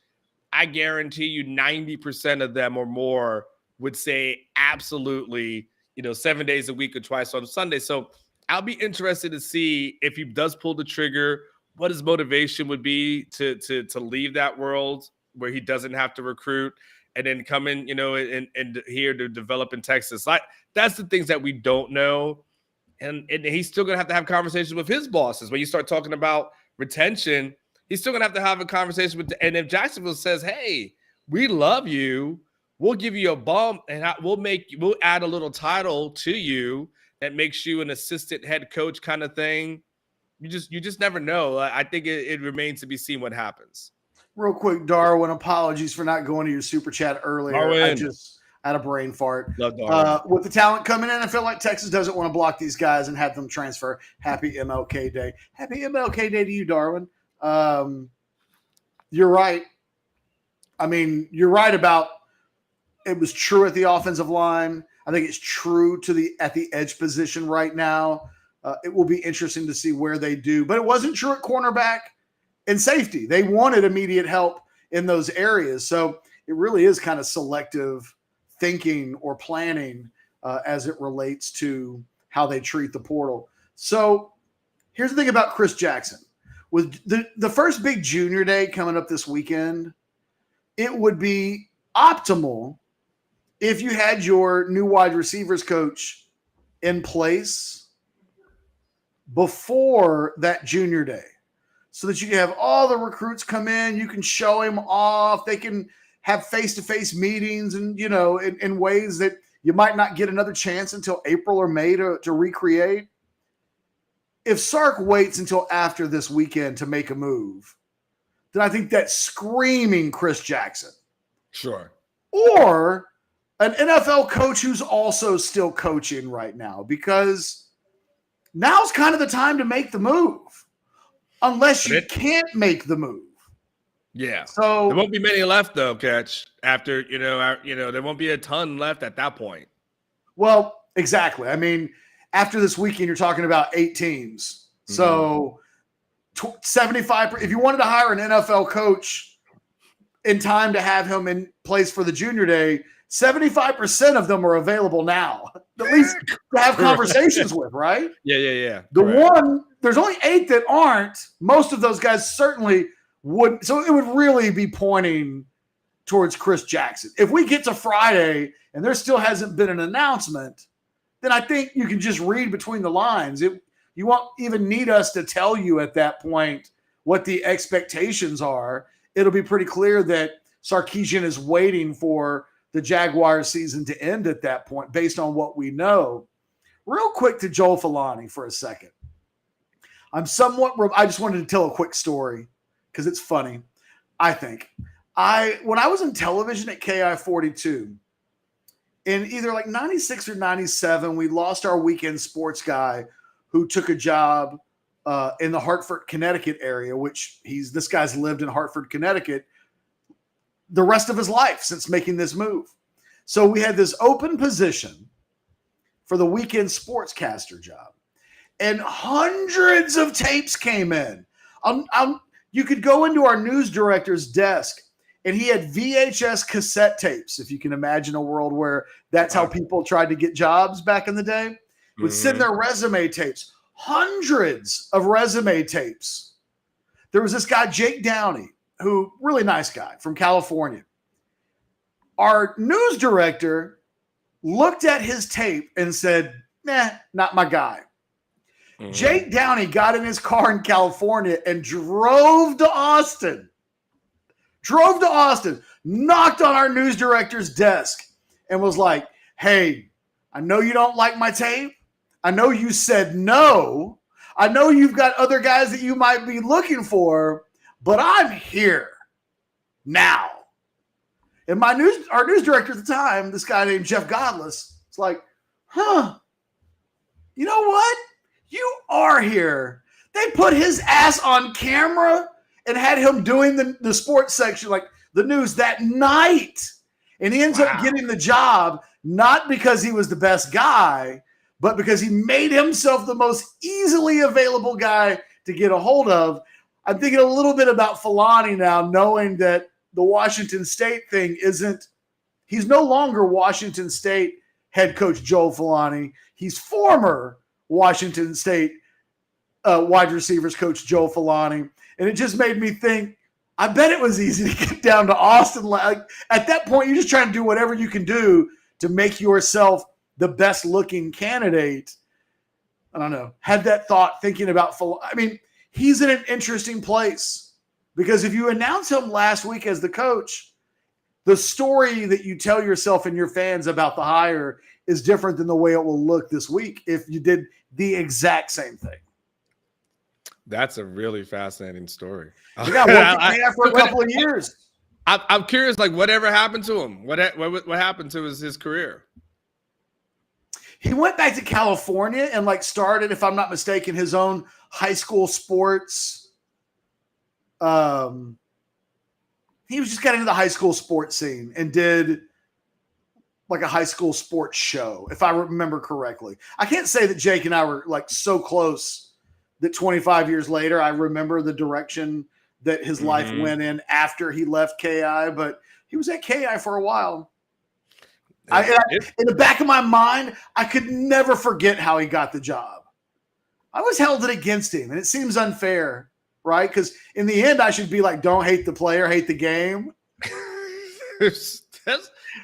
I guarantee you 90% of them or more would say absolutely, 7 days a week or twice on Sunday. So I'll be interested to see if he does pull the trigger, what his motivation would be to leave that world where he doesn't have to recruit and then come in, and here to develop in Texas. Like, that's the things that we don't know. And he's still going to have conversations with his bosses. When you start talking about retention, he's still going to have a conversation with and if Jacksonville says, hey, we love you, we'll give you a bump and we'll add a little title to you that makes you an assistant head coach kind of thing. You just never know. I think it remains to be seen what happens. Real quick, Darwin, apologies for not going to your super chat earlier. Darwin. I just had a brain fart. Love Darwin. With the talent coming in, I feel like Texas doesn't want to block these guys and have them transfer. Happy MLK Day. Happy MLK Day to you, Darwin. You're right. I mean, you're right about it was true at the offensive line. I think it's true at the edge position right now. It will be interesting to see where they do, but it wasn't true at cornerback and safety. They wanted immediate help in those areas. So it really is kind of selective thinking or planning as it relates to how they treat the portal. So here's the thing about Chris Jackson. With the first big junior day coming up this weekend, it would be optimal if you had your new wide receivers coach in place before that junior day so that you can have all the recruits come in. You can show him off. They can have face-to-face meetings and, in ways that you might not get another chance until April or May to recreate. If Sark waits until after this weekend to make a move, then I think that's screaming Chris Jackson. Sure. Or an NFL coach who's also still coaching right now, because now's kind of the time to make the move, unless you can't make the move. Yeah. So there won't be many left, though, Catch. After, there won't be a ton left at that point. Well, exactly. I mean, after this weekend, you're talking about 8 teams. Mm-hmm. So 75%. If you wanted to hire an NFL coach in time to have him in place for the junior day, 75% of them are available now, at least to have conversations with, right? Yeah. There's only 8 that aren't. Most of those guys certainly would. So it would really be pointing towards Chris Jackson. If we get to Friday and there still hasn't been an announcement, then I think you can just read between the lines. You won't even need us to tell you at that point what the expectations are. It'll be pretty clear that Sarkisian is waiting for the Jaguars season to end at that point based on what we know. Real quick to Joel Filani for a second. I just wanted to tell a quick story because it's funny, I think. When I was in television at KI42, in either like 96 or 97, we lost our weekend sports guy who took a job in the Hartford, Connecticut area, this guy's lived in Hartford, Connecticut the rest of his life since making this move. So we had this open position for the weekend sportscaster job, and hundreds of tapes came in. You could go into our news director's desk, and he had VHS cassette tapes, if you can imagine a world where that's how people tried to get jobs back in the day. Would send their resume tapes, hundreds of resume tapes. There was this guy, Jake Downey, who really nice guy from California. Our news director looked at his tape and said, nah, not my guy. Mm-hmm. Jake Downey got in his car in California and drove to Austin, knocked on our news director's desk and was like, hey, I know you don't like my tape. I know you said no. I know you've got other guys that you might be looking for, but I'm here now. And our news director at the time, this guy named Jeff Godless, it's like, you know what? You are here. They put his ass on camera and had him doing the sports section, like the news that night. And he ends up getting the job, not because he was the best guy, but because he made himself the most easily available guy to get a hold of. I'm thinking a little bit about Fulani now, knowing that the Washington State thing he's no longer Washington State head coach Joe Fulani. He's former Washington State wide receivers coach Joe Fulani. And it just made me think, I bet it was easy to get down to Austin. Like, at that point, you're just trying to do whatever you can do to make yourself the best looking candidate. I don't know. Had that thought thinking about I mean, he's in an interesting place because if you announce him last week as the coach, the story that you tell yourself and your fans about the hire is different than the way it will look this week if you did the exact same thing. That's a really fascinating story. Yeah, for a couple of years. I'm curious, like, whatever happened to him? What happened to his career? He went back to California and like started, if I'm not mistaken, his own high school sports. He was just getting into the high school sports scene and did like a high school sports show, if I remember correctly. I can't say that Jake and I were like so close that 25 years later, I remember the direction that his life went in after he left KI, but he was at KI for a while. In the back of my mind, I could never forget how he got the job. I always held it against him, and it seems unfair, right? Because in the end, I should be like, don't hate the player, hate the game.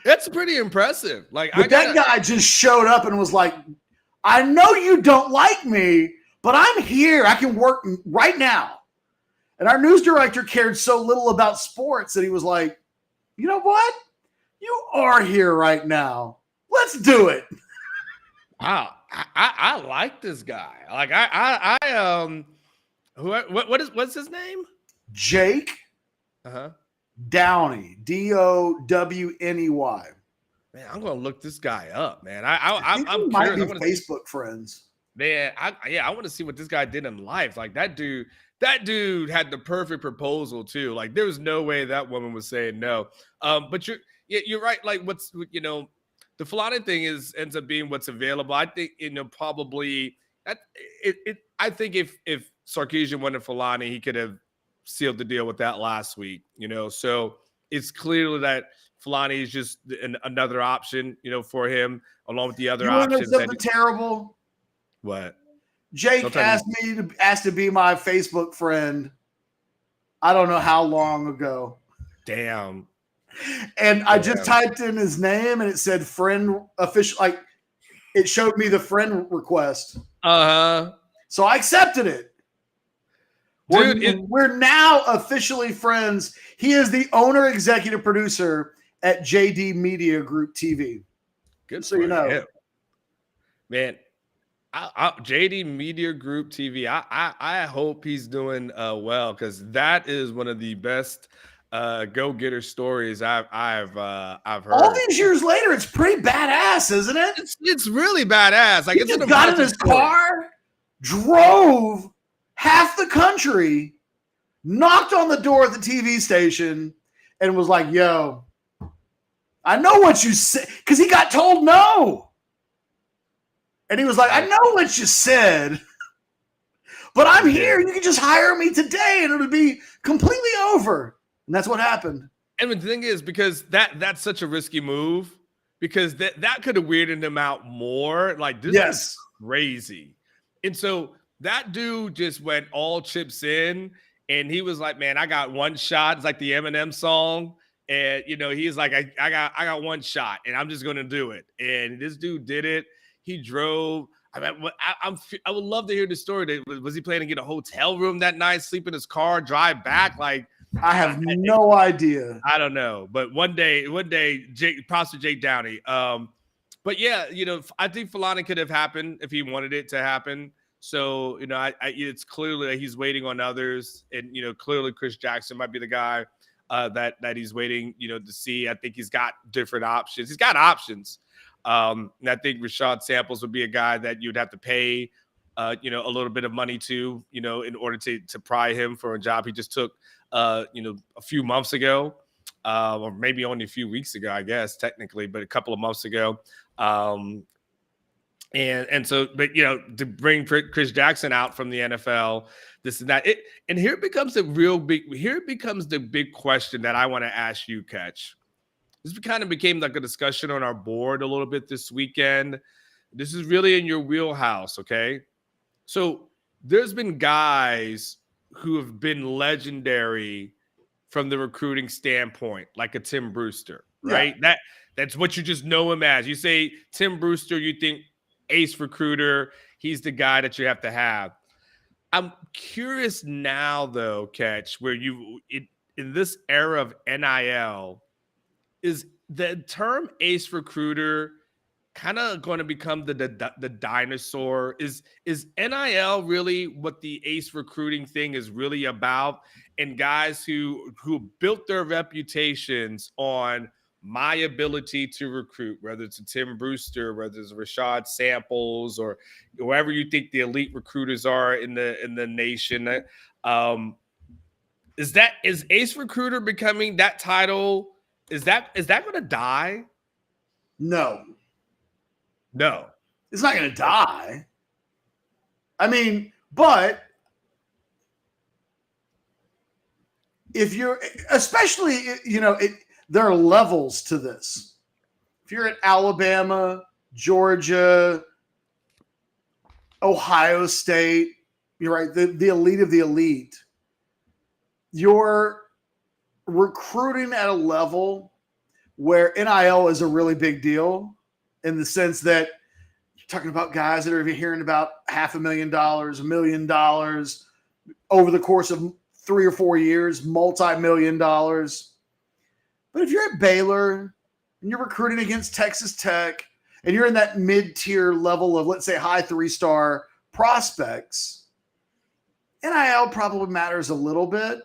That's pretty impressive. Like, that guy just showed up and was like, I know you don't like me, but I'm here. I can work right now. And our news director cared so little about sports that he was like, you know what? You are here right now. Let's do it. Wow. I like this guy. Like what's his name? Jake Downey, Downey. Man, I'm gonna look this guy up, man. I'm might be Facebook friends. Man, I want to see what this guy did in life. Like that dude had the perfect proposal too. Like there was no way that woman was saying no. But you're right. Like the Fulani thing ends up being what's available. I think probably I think if Sarkisian wanted Fulani, he could have sealed the deal with that last week. So it's clearly that Fulani is just another option, for him along with the other options. Something terrible. What? Jake asked to be my Facebook friend. I don't know how long ago. Damn. And I just typed in his name and it said friend official. Like it showed me the friend request. So I accepted it. Dude, we're now officially friends. He is the owner, executive producer at JD Media Group TV. Good, so you know, man. JD Media Group TV. I hope he's doing well because that is one of the best go-getter stories I've heard. All these years later, it's pretty badass, isn't it? It's really badass. Like he just got in his car, drove half the country, knocked on the door at the TV station, and was like, "Yo, I know what you said," because he got told no. And he was like, I know what you said, but I'm here. You can just hire me today and it'll be completely over. And that's what happened. And the thing is, because that's such a risky move, because that could have weirded him out more. Like, this is crazy. And so that dude just went all chips in and he was like, man, I got one shot. It's like the Eminem song. And, he's like, I got one shot and I'm just going to do it. And this dude did it. He drove. I would love to hear the story. Was he planning to get a hotel room that night, sleep in his car, drive back? Like, I have no idea. I don't know, but one day, props to Jake Downey. But yeah, I think Fulani could have happened if he wanted it to happen. So, it's clearly that he's waiting on others, and clearly Chris Jackson might be the guy that he's waiting, to see. I think he's got different options. He's got options. And I think Rashad Samples would be a guy that you'd have to pay, a little bit of money to, in order to pry him for a job he just took, a few months ago, or maybe only a few weeks ago, I guess, technically, but a couple of months ago. And so, but to bring Chris Jackson out from the NFL, this and that, and here becomes the big question that I want to ask you, Catch. This kind of became like a discussion on our board a little bit this weekend. This is really in your wheelhouse, okay? So there's been guys who have been legendary from the recruiting standpoint, like a Tim Brewster, right? Yeah. That's what you just know him as. You say Tim Brewster, you think ace recruiter. He's the guy that you have to have. I'm curious now, though, Catch, where in this era of NIL, is the term ace recruiter kind of going to become the dinosaur? Is NIL really what the ace recruiting thing is really about? And guys who built their reputations on my ability to recruit, whether it's a Tim Brewster, whether it's Rashad Samples, or whoever you think the elite recruiters are in the nation, is ace recruiter becoming that title? Is that going to die? No, it's not going to die. I mean, but if you're, especially, there are levels to this. If you're at Alabama, Georgia, Ohio State, you're right, the elite of the elite, you're recruiting at a level where NIL is a really big deal, in the sense that you're talking about guys that are hearing about $500,000, $1 million over the course of 3 or 4 years, multi-million dollars. But if you're at Baylor and you're recruiting against Texas Tech and you're in that mid-tier level of, let's say, high 3-star prospects, NIL probably matters a little bit,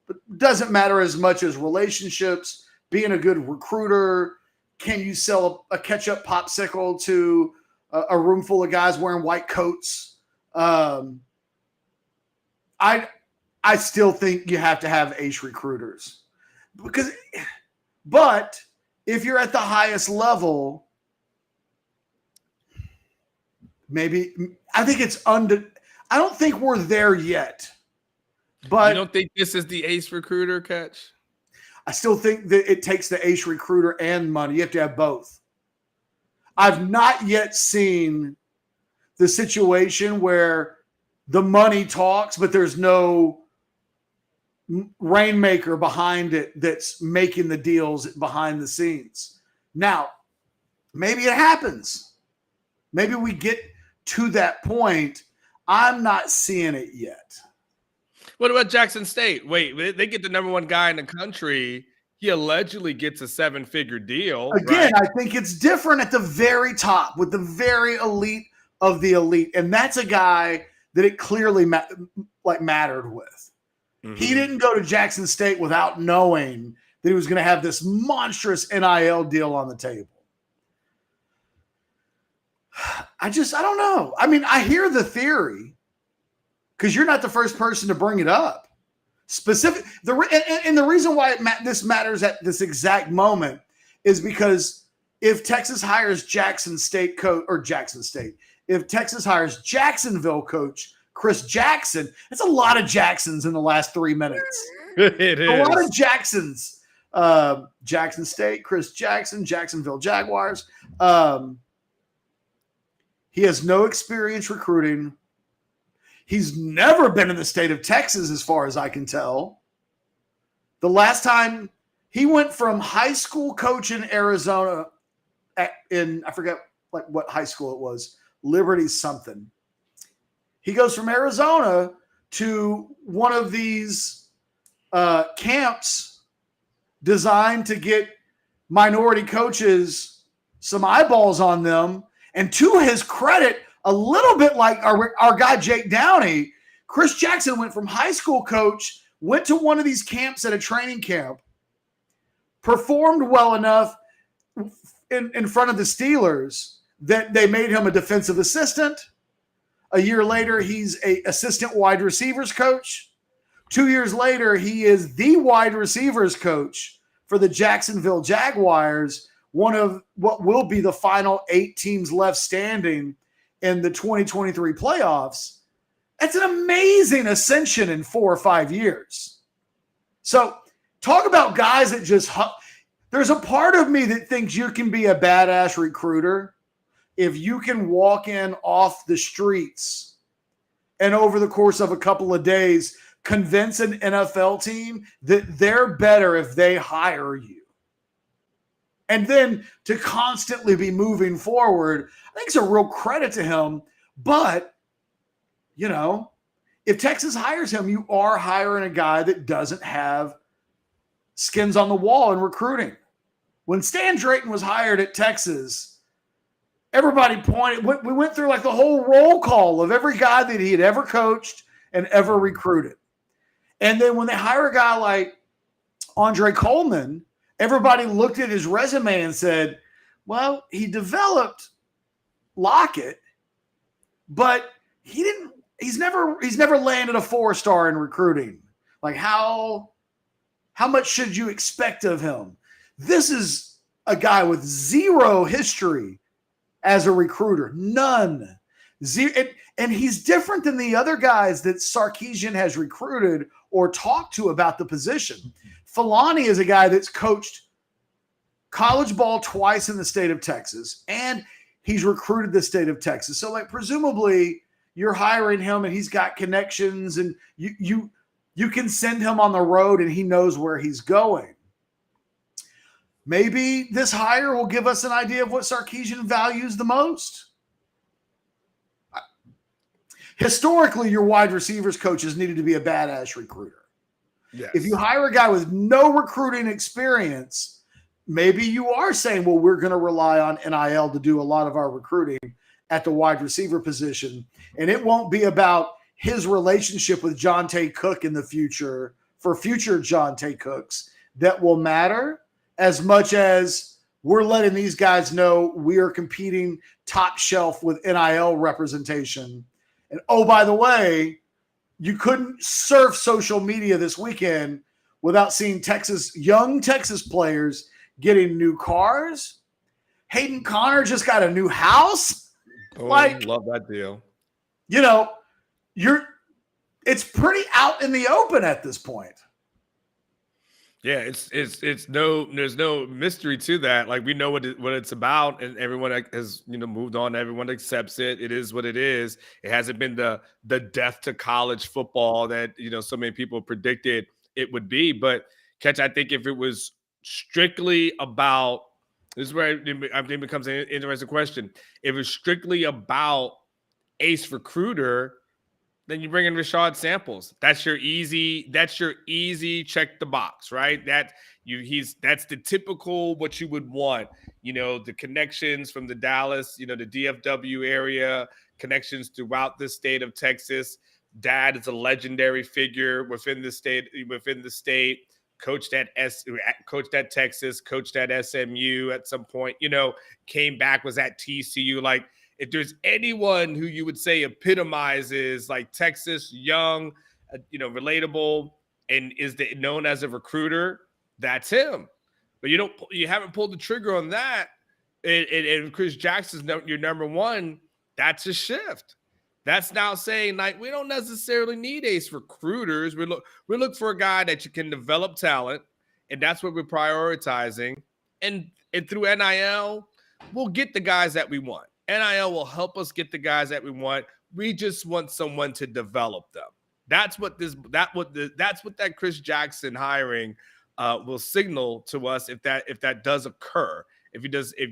but doesn't matter as much as relationships, being a good recruiter. Can you sell a ketchup popsicle to a room full of guys wearing white coats? I still think you have to have ace recruiters, but if you're at the highest level, maybe I think I don't think we're there yet. But you don't think this is the ace recruiter, Catch? I still think that it takes the ace recruiter and money. You have to have both. I've not yet seen the situation where the money talks, but there's no rainmaker behind it that's making the deals behind the scenes. Now, maybe it happens. Maybe we get to that point. I'm not seeing it yet. What about Jackson State? Wait, they get the number one guy in the country. He allegedly gets a 7-figure deal. Again, right? I think it's different at the very top with the very elite of the elite. And that's a guy that it clearly mattered with. Mm-hmm. He didn't go to Jackson State without knowing that he was going to have this monstrous NIL deal on the table. I don't know. I mean, I hear the theory, because you're not the first person to bring it up. And the reason why this matters at this exact moment is because if Texas hires if Texas hires Jacksonville coach Chris Jackson, it's a lot of Jacksons in the last 3 minutes. It is a lot of Jacksons. Jackson State, Chris Jackson, Jacksonville Jaguars. He has no experience recruiting. He's never been in the state of Texas, as far as I can tell. The last time he went from high school coach in Arizona, I forget what high school it was, Liberty something. He goes from Arizona to one of these camps designed to get minority coaches some eyeballs on them. And to his credit, a little bit like our guy Jake Downey, Chris Jackson went from high school coach, went to one of these camps at a training camp, performed well enough in front of the Steelers that they made him a defensive assistant. A year later, he's an assistant wide receivers coach. 2 years later, he is the wide receivers coach for the Jacksonville Jaguars, one of what will be the final 8 teams left standing in the 2023 playoffs. That's an amazing ascension in 4 or 5 years. So talk about guys that just there's a part of me that thinks you can be a badass recruiter if you can walk in off the streets and over the course of a couple of days convince an NFL team that they're better if they hire you. And then to constantly be moving forward, I think it's a real credit to him. But, you know, if Texas hires him, you are hiring a guy that doesn't have skins on the wall in recruiting. When Stan Drayton was hired at Texas, everybody pointed, we went through like the whole roll call of every guy that he had ever coached and ever recruited. And then when they hire a guy like Andre Coleman, everybody looked at his resume and said, well, he developed Lockett, but he's never landed a 4-star in recruiting. Like how much should you expect of him? This is a guy with zero history as a recruiter. None. Zero. And he's different than the other guys that Sarkisian has recruited or talked to about the position. Filani is a guy that's coached college ball twice in the state of Texas, and he's recruited the state of Texas. So, like, presumably you're hiring him and he's got connections, and you can send him on the road and he knows where he's going. Maybe this hire will give us an idea of what Sarkisian values the most. Historically, your wide receivers coaches needed to be a badass recruiter. Yes. If you hire a guy with no recruiting experience, maybe you are saying, well, we're going to rely on NIL to do a lot of our recruiting at the wide receiver position. And it won't be about his relationship with John Tay Cook in the future for future John Tay Cooks that will matter as much as we're letting these guys know we are competing top shelf with NIL representation. And oh, by the way, you couldn't surf social media this weekend without seeing young Texas players getting new cars. Hayden Connor just got a new house. Oh, like, love that deal. You know, it's pretty out in the open at this point. Yeah, there's no mystery to that. Like, we know what it's about, and everyone has moved on. Everyone accepts it. It is what it is. It hasn't been the death to college football that so many people predicted it would be. But Catch, I think if it was strictly about, this is where I think it becomes an interesting question. If it's strictly about ace recruiter, then you bring in Rashad Samples. That's your easy check the box, right? That's the typical what you would want. The connections from the Dallas, the DFW area, connections throughout the state of Texas. Dad is a legendary figure within the state. Coached at Texas, coached at SMU at some point, came back, was at TCU. Like, if there's anyone who you would say epitomizes like Texas, young, relatable, and is known as a recruiter, that's him. But you haven't pulled the trigger on that. And Chris Jackson's your number one. That's a shift. That's now saying, like, we don't necessarily need ace recruiters. We look for a guy that you can develop talent, and that's what we're prioritizing. And through NIL, we'll get the guys that we want. NIL will help us get the guys that we want. We just want someone to develop them. That's what that Chris Jackson hiring will signal to us if that does occur. If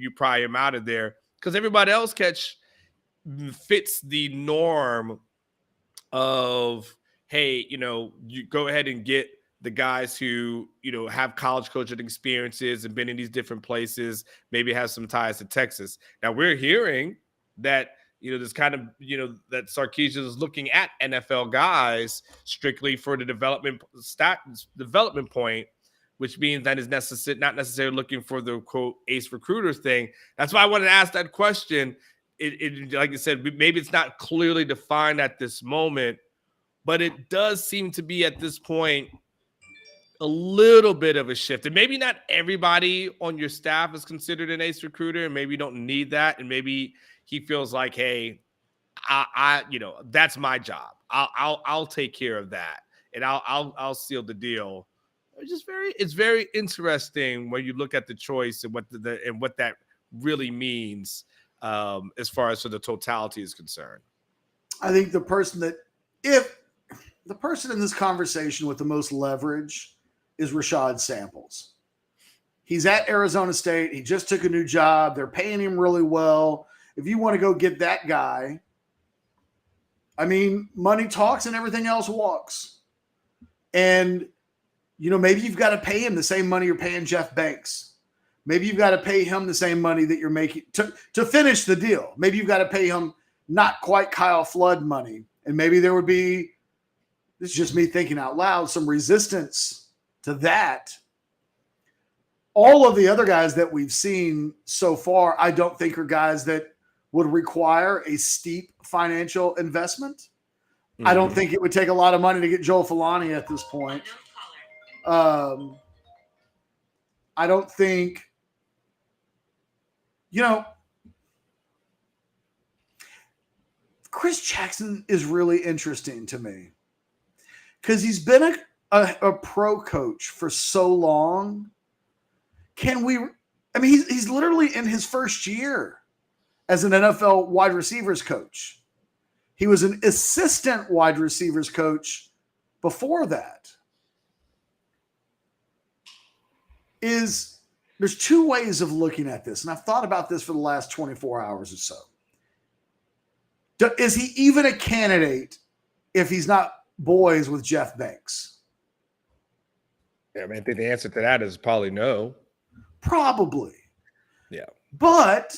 you pry him out of there, because everybody else fits the norm of, hey, you go ahead and get the guys who, have college coaching experiences and been in these different places, maybe have some ties to Texas. Now we're hearing that, this kind of, that Sarkisian is looking at NFL guys strictly for the development point, which means that is not necessarily looking for the quote ace recruiter thing. That's why I wanted to ask that question. It like I said, maybe it's not clearly defined at this moment, but it does seem to be at this point a little bit of a shift. And maybe not everybody on your staff is considered an ace recruiter, and maybe you don't need that. And maybe he feels like, hey, I that's my job. I'll take care of that, and I'll seal the deal. It's very interesting when you look at the choice and what that really means as far as the totality is concerned. I think the person in this conversation with the most leverage is Rashad Samples. He's at Arizona State. He just took a new job. They're paying him really well. If you want to go get that guy, I mean, money talks and everything else walks. And, maybe you've got to pay him the same money you're paying Jeff Banks. Maybe you've got to pay him the same money that you're making to finish the deal. Maybe you've got to pay him not quite Kyle Flood money. And maybe there would be, this is just me thinking out loud, some resistance to that. All of the other guys that we've seen so far, I don't think are guys that would require a steep financial investment. Mm-hmm. I don't think it would take a lot of money to get Joel Filani at this point. I don't think, Chris Jackson is really interesting to me because he's been a pro coach for so long. He's literally in his first year as an NFL wide receivers coach. He was an assistant wide receivers coach before that. There's two ways of looking at this, and I've thought about this for the last 24 hours or so. Is he even a candidate if he's not boys with Jeff Banks? Yeah, I think the answer to that is probably no. Probably. Yeah. But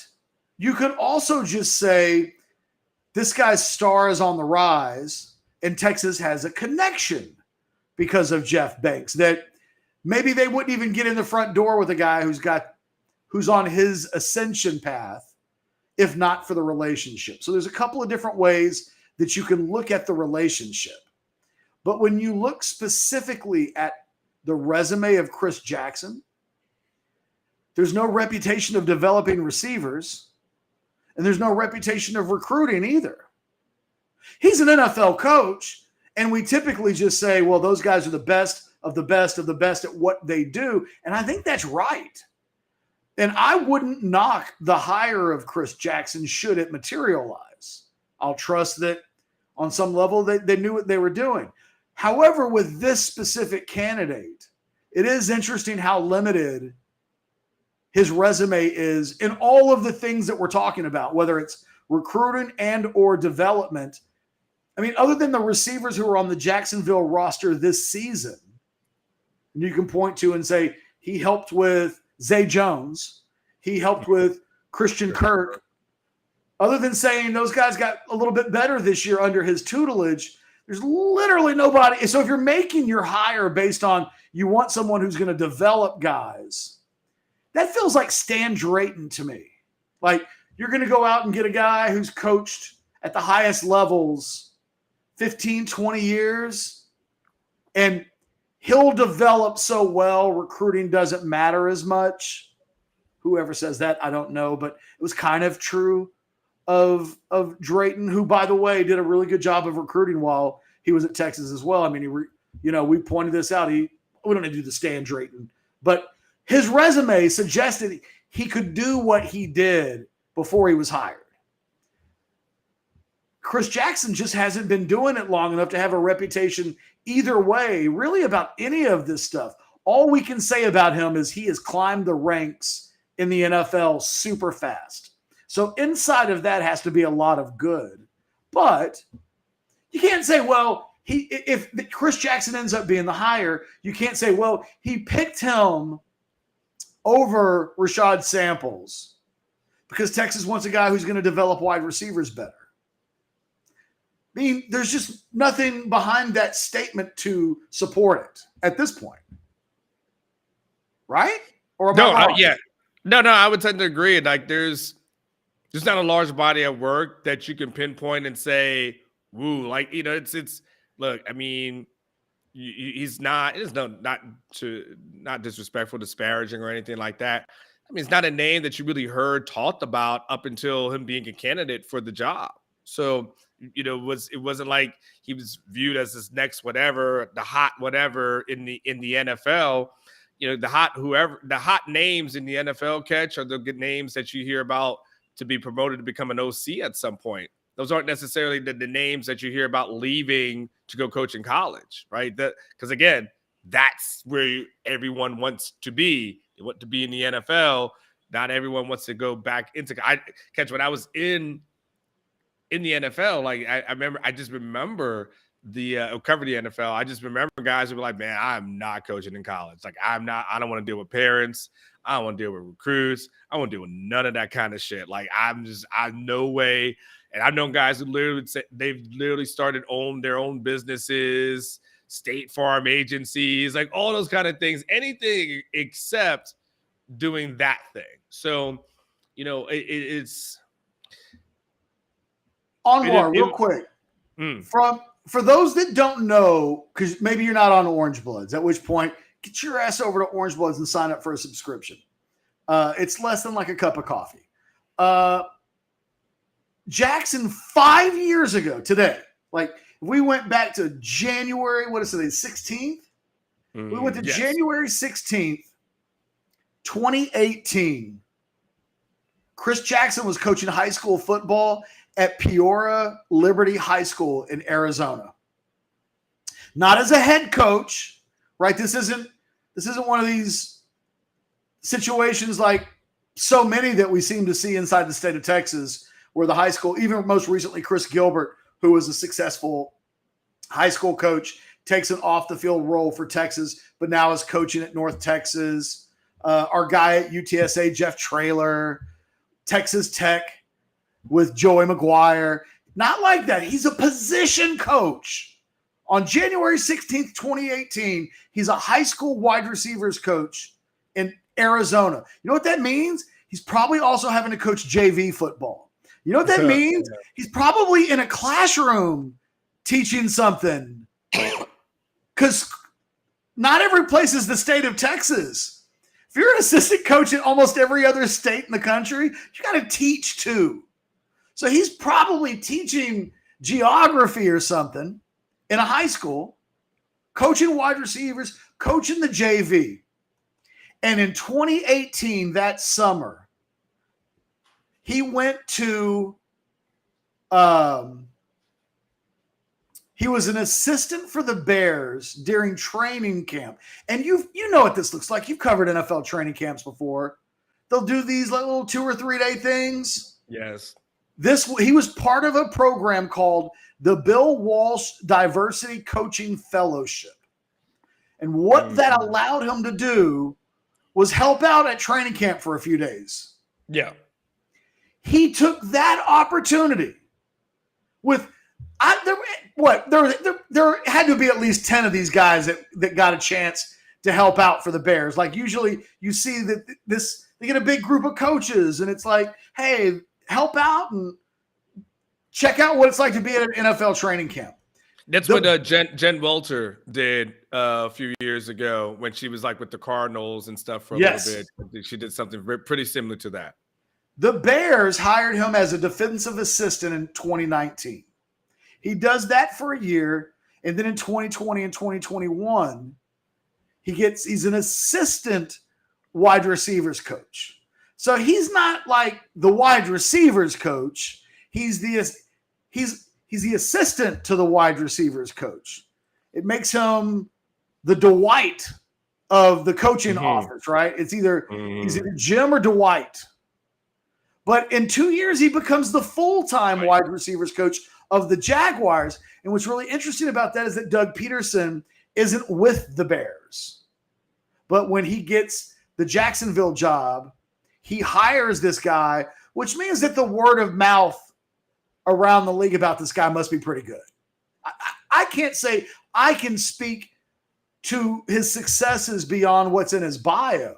you could also just say this guy's star is on the rise and Texas has a connection because of Jeff Banks that maybe they wouldn't even get in the front door with a guy who's on his ascension path if not for the relationship. So there's a couple of different ways that you can look at the relationship. But when you look specifically at the resume of Chris Jackson, there's no reputation of developing receivers, and there's no reputation of recruiting either. He's an NFL coach, and we typically just say, well, those guys are the best of the best of the best at what they do, and I think that's right. And I wouldn't knock the hire of Chris Jackson should it materialize. I'll trust that on some level they knew what they were doing. However, with this specific candidate, it is interesting how limited his resume is in all of the things that we're talking about, whether it's recruiting and or development. I mean, other than the receivers who are on the Jacksonville roster this season, and you can point to and say he helped with Zay Jones, he helped with Christian Kirk. Other than saying those guys got a little bit better this year under his tutelage, there's literally nobody. So if you're making your hire based on you want someone who's going to develop guys, that feels like Stan Drayton to me. Like you're going to go out and get a guy who's coached at the highest levels 15, 20 years, and he'll develop so well, recruiting doesn't matter as much. Whoever says that, I don't know, but it was kind of true of Drayton, who, by the way, did a really good job of recruiting while he was at Texas as well. I mean, we pointed this out. We don't need to do the Stan Drayton, but his resume suggested he could do what he did before he was hired. Chris Jackson just hasn't been doing it long enough to have a reputation either way, really, about any of this stuff. All we can say about him is he has climbed the ranks in the NFL super fast. So inside of that has to be a lot of good. But you can't say, well, if Chris Jackson ends up being the hire, you can't say, well, he picked him over Rashad Samples because Texas wants a guy who's going to develop wide receivers better. I mean, there's just nothing behind that statement to support it at this point. Right? Or am I wrong? Yeah. No, I would tend to agree. Like there's not a large body of work that you can pinpoint and say, woo, like, it's look, I mean, he's not disrespectful, disparaging or anything like that. I mean, it's not a name that you really heard talked about up until him being a candidate for the job. So, it wasn't like he was viewed as this next whatever, the hot whatever in the NFL. The hot names in the NFL catch are the good names that you hear about to be promoted to become an OC at some point. Those aren't necessarily the names that you hear about leaving to go coach in college, right? Because again, that's where everyone wants to be. They want to be in the NFL. Not everyone wants to go back into. When I was in the NFL, like I just remember cover the NFL. I just remember guys who were like, man, I'm not coaching in college. Like I don't want to deal with parents. I don't want to deal with recruits. I want to deal with none of that kind of shit. Like I'm no way. And I've known guys who they've literally started their own businesses, State Farm agencies, like all those kind of things, anything except doing that thing. So, it's Anwar, real quick. For those that don't know, because maybe you're not on Orangebloods, at which point get your ass over to Orangebloods and sign up for a subscription. It's less than like a cup of coffee. Jackson 5 years ago today, like if we went back to January, what is it, 16th? We went to January 16th, 2018. Chris Jackson was coaching high school football at Peoria Liberty High School in Arizona. Not as a head coach, right? This isn't one of these situations like so many that we seem to see inside the state of Texas, where the high school, even most recently Chris Gilbert, who was a successful high school coach, takes an off-the-field role for Texas, but now is coaching at North Texas. Our guy at UTSA, Jeff Traylor, Texas Tech with Joey McGuire. Not like that. He's a position coach. On January 16th, 2018, he's a high school wide receivers coach in Arizona. You know what that means? He's probably also having to coach JV football. You know what that means? He's probably in a classroom teaching something. Because not every place is the state of Texas. If you're an assistant coach in almost every other state in the country, you got to teach too. So he's probably teaching geography or something in a high school, coaching wide receivers, coaching the JV. And in 2018, that summer, he went to he was an assistant for the Bears during training camp. And you know what this looks like. You've covered NFL training camps before. They'll do these little 2 or 3 day things. Yes. He was part of a program called the Bill Walsh Diversity Coaching Fellowship. And what that allowed him to do was help out at training camp for a few days. Yeah. He took that opportunity with there had to be at least 10 of these guys that got a chance to help out for the Bears. Like usually you see that they get a big group of coaches and it's like, hey, help out and check out what it's like to be at an NFL training camp. That's what Jen Welter did a few years ago when she was like with the Cardinals and stuff for a little bit. She did something pretty similar to that. The Bears hired him as a defensive assistant in 2019. He does that for a year, and then in 2020 and 2021, he's an assistant wide receivers coach. So he's not like the wide receivers coach. He's the assistant to the wide receivers coach. It makes him the Dwight of the coaching office, right? It's either he's either Jim or Dwight. But in 2 years, he becomes the full-time wide receivers coach of the Jaguars. And what's really interesting about that is that Doug Peterson isn't with the Bears. But when he gets the Jacksonville job, he hires this guy, which means that the word of mouth around the league about this guy must be pretty good. I can't say I can speak to his successes beyond what's in his bio,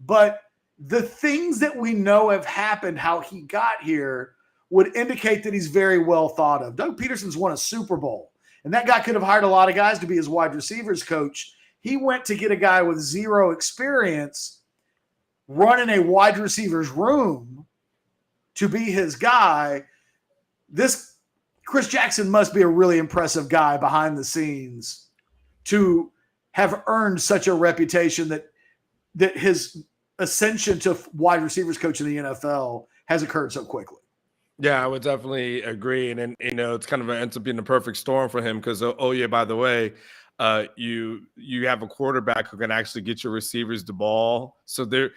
but the things that we know have happened, how he got here, would indicate that he's very well thought of. Doug Peterson's won a Super Bowl, and that guy could have hired a lot of guys to be his wide receivers coach. He went to get a guy with zero experience running a wide receivers room to be his guy. This Chris Jackson must be a really impressive guy behind the scenes to have earned such a reputation that his ascension to wide receivers coach in the NFL has occurred so quickly. Yeah, I would definitely agree. And then, it's kind of ends up being the perfect storm for him because, yeah, by the way, you have a quarterback who can actually get your receivers the ball. So there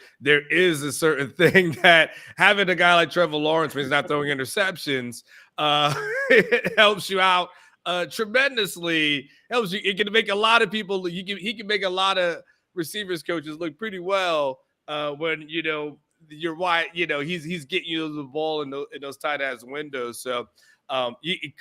is a certain thing that having a guy like Trevor Lawrence, when he's not throwing interceptions, it helps you out tremendously. Helps you. It can make a lot of people. He can make a lot of receivers coaches look pretty well when you're wide. He's getting you the ball in those tight ass windows. So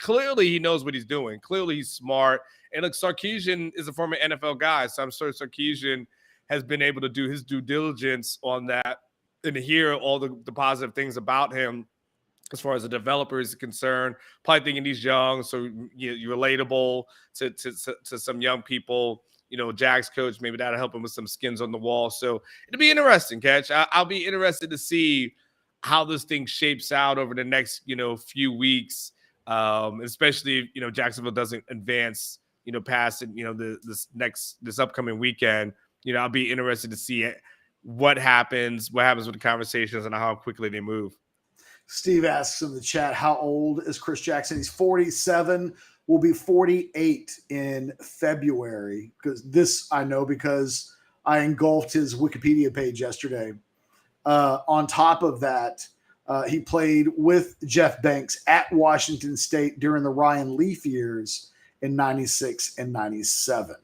clearly he knows what he's doing. Clearly he's smart. And look, Sarkisian is a former NFL guy, so I'm sure Sarkisian has been able to do his due diligence on that and hear all the positive things about him as far as the developer is concerned. Probably thinking he's young, so you're relatable to some young people. Jags coach, maybe that'll help him with some skins on the wall. So it'll be interesting, Catch. I'll be interested to see how this thing shapes out over the next, few weeks, especially if, Jacksonville doesn't advance, past this upcoming weekend. I'll be interested to see what happens with the conversations and how quickly they move. Steve asks in the chat, how old is Chris Jackson? He's 47, will be 48 in February. Because this I know because I engulfed his Wikipedia page yesterday. On top of that, he played with Jeff Banks at Washington State during the Ryan Leaf years in 96 and 97.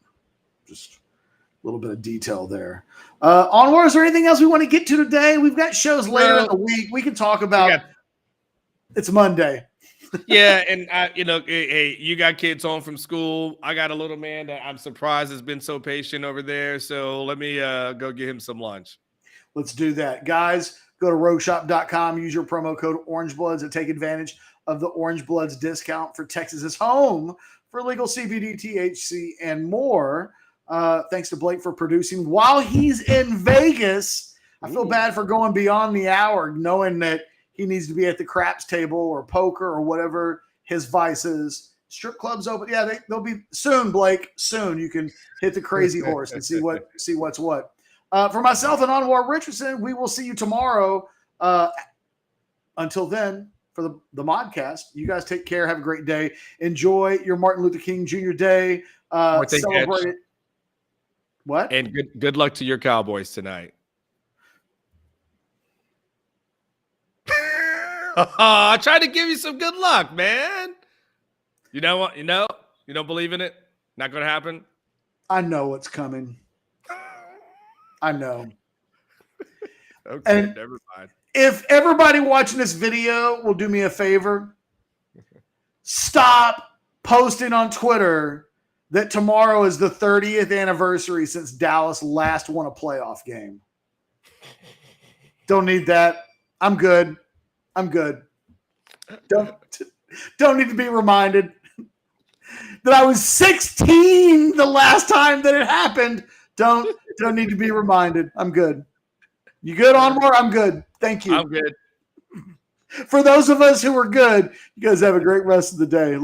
Just a little bit of detail there. Onward, is there anything else we want to get to today? We've got shows later in the week. We can talk about it's Monday. Yeah, and hey, you got kids home from school. I got a little man that I'm surprised has been so patient over there. So let me go get him some lunch. Let's do that. Guys, go to rogueshop.com. Use your promo code Orangebloods and take advantage of the Orangebloods discount for Texas's home for legal CBD, THC, and more. Thanks to Blake for producing while he's in Vegas. I feel bad for going beyond the hour, knowing that he needs to be at the craps table or poker or whatever his vice is. Strip clubs open. Yeah, they'll be soon, Blake. Soon you can hit the crazy horse and see what's what. For myself and Anwar Richardson, we will see you tomorrow. Until then, for the Modcast, you guys take care. Have a great day. Enjoy your Martin Luther King Jr. Day. Celebrate it. What? And good luck to your Cowboys tonight. I tried to give you some good luck, man. You know what? You don't believe in it? Not going to happen? I know what's coming. I know. Okay, and never mind. If everybody watching this video will do me a favor, stop posting on Twitter that tomorrow is the 30th anniversary since Dallas last won a playoff game. Don't need that. I'm good. Don't need to be reminded that I was 16 the last time that it happened. Don't need to be reminded. I'm good. You good, Onward? I'm good. Thank you. I'm good. For those of us who are good, you guys have a great rest of the day.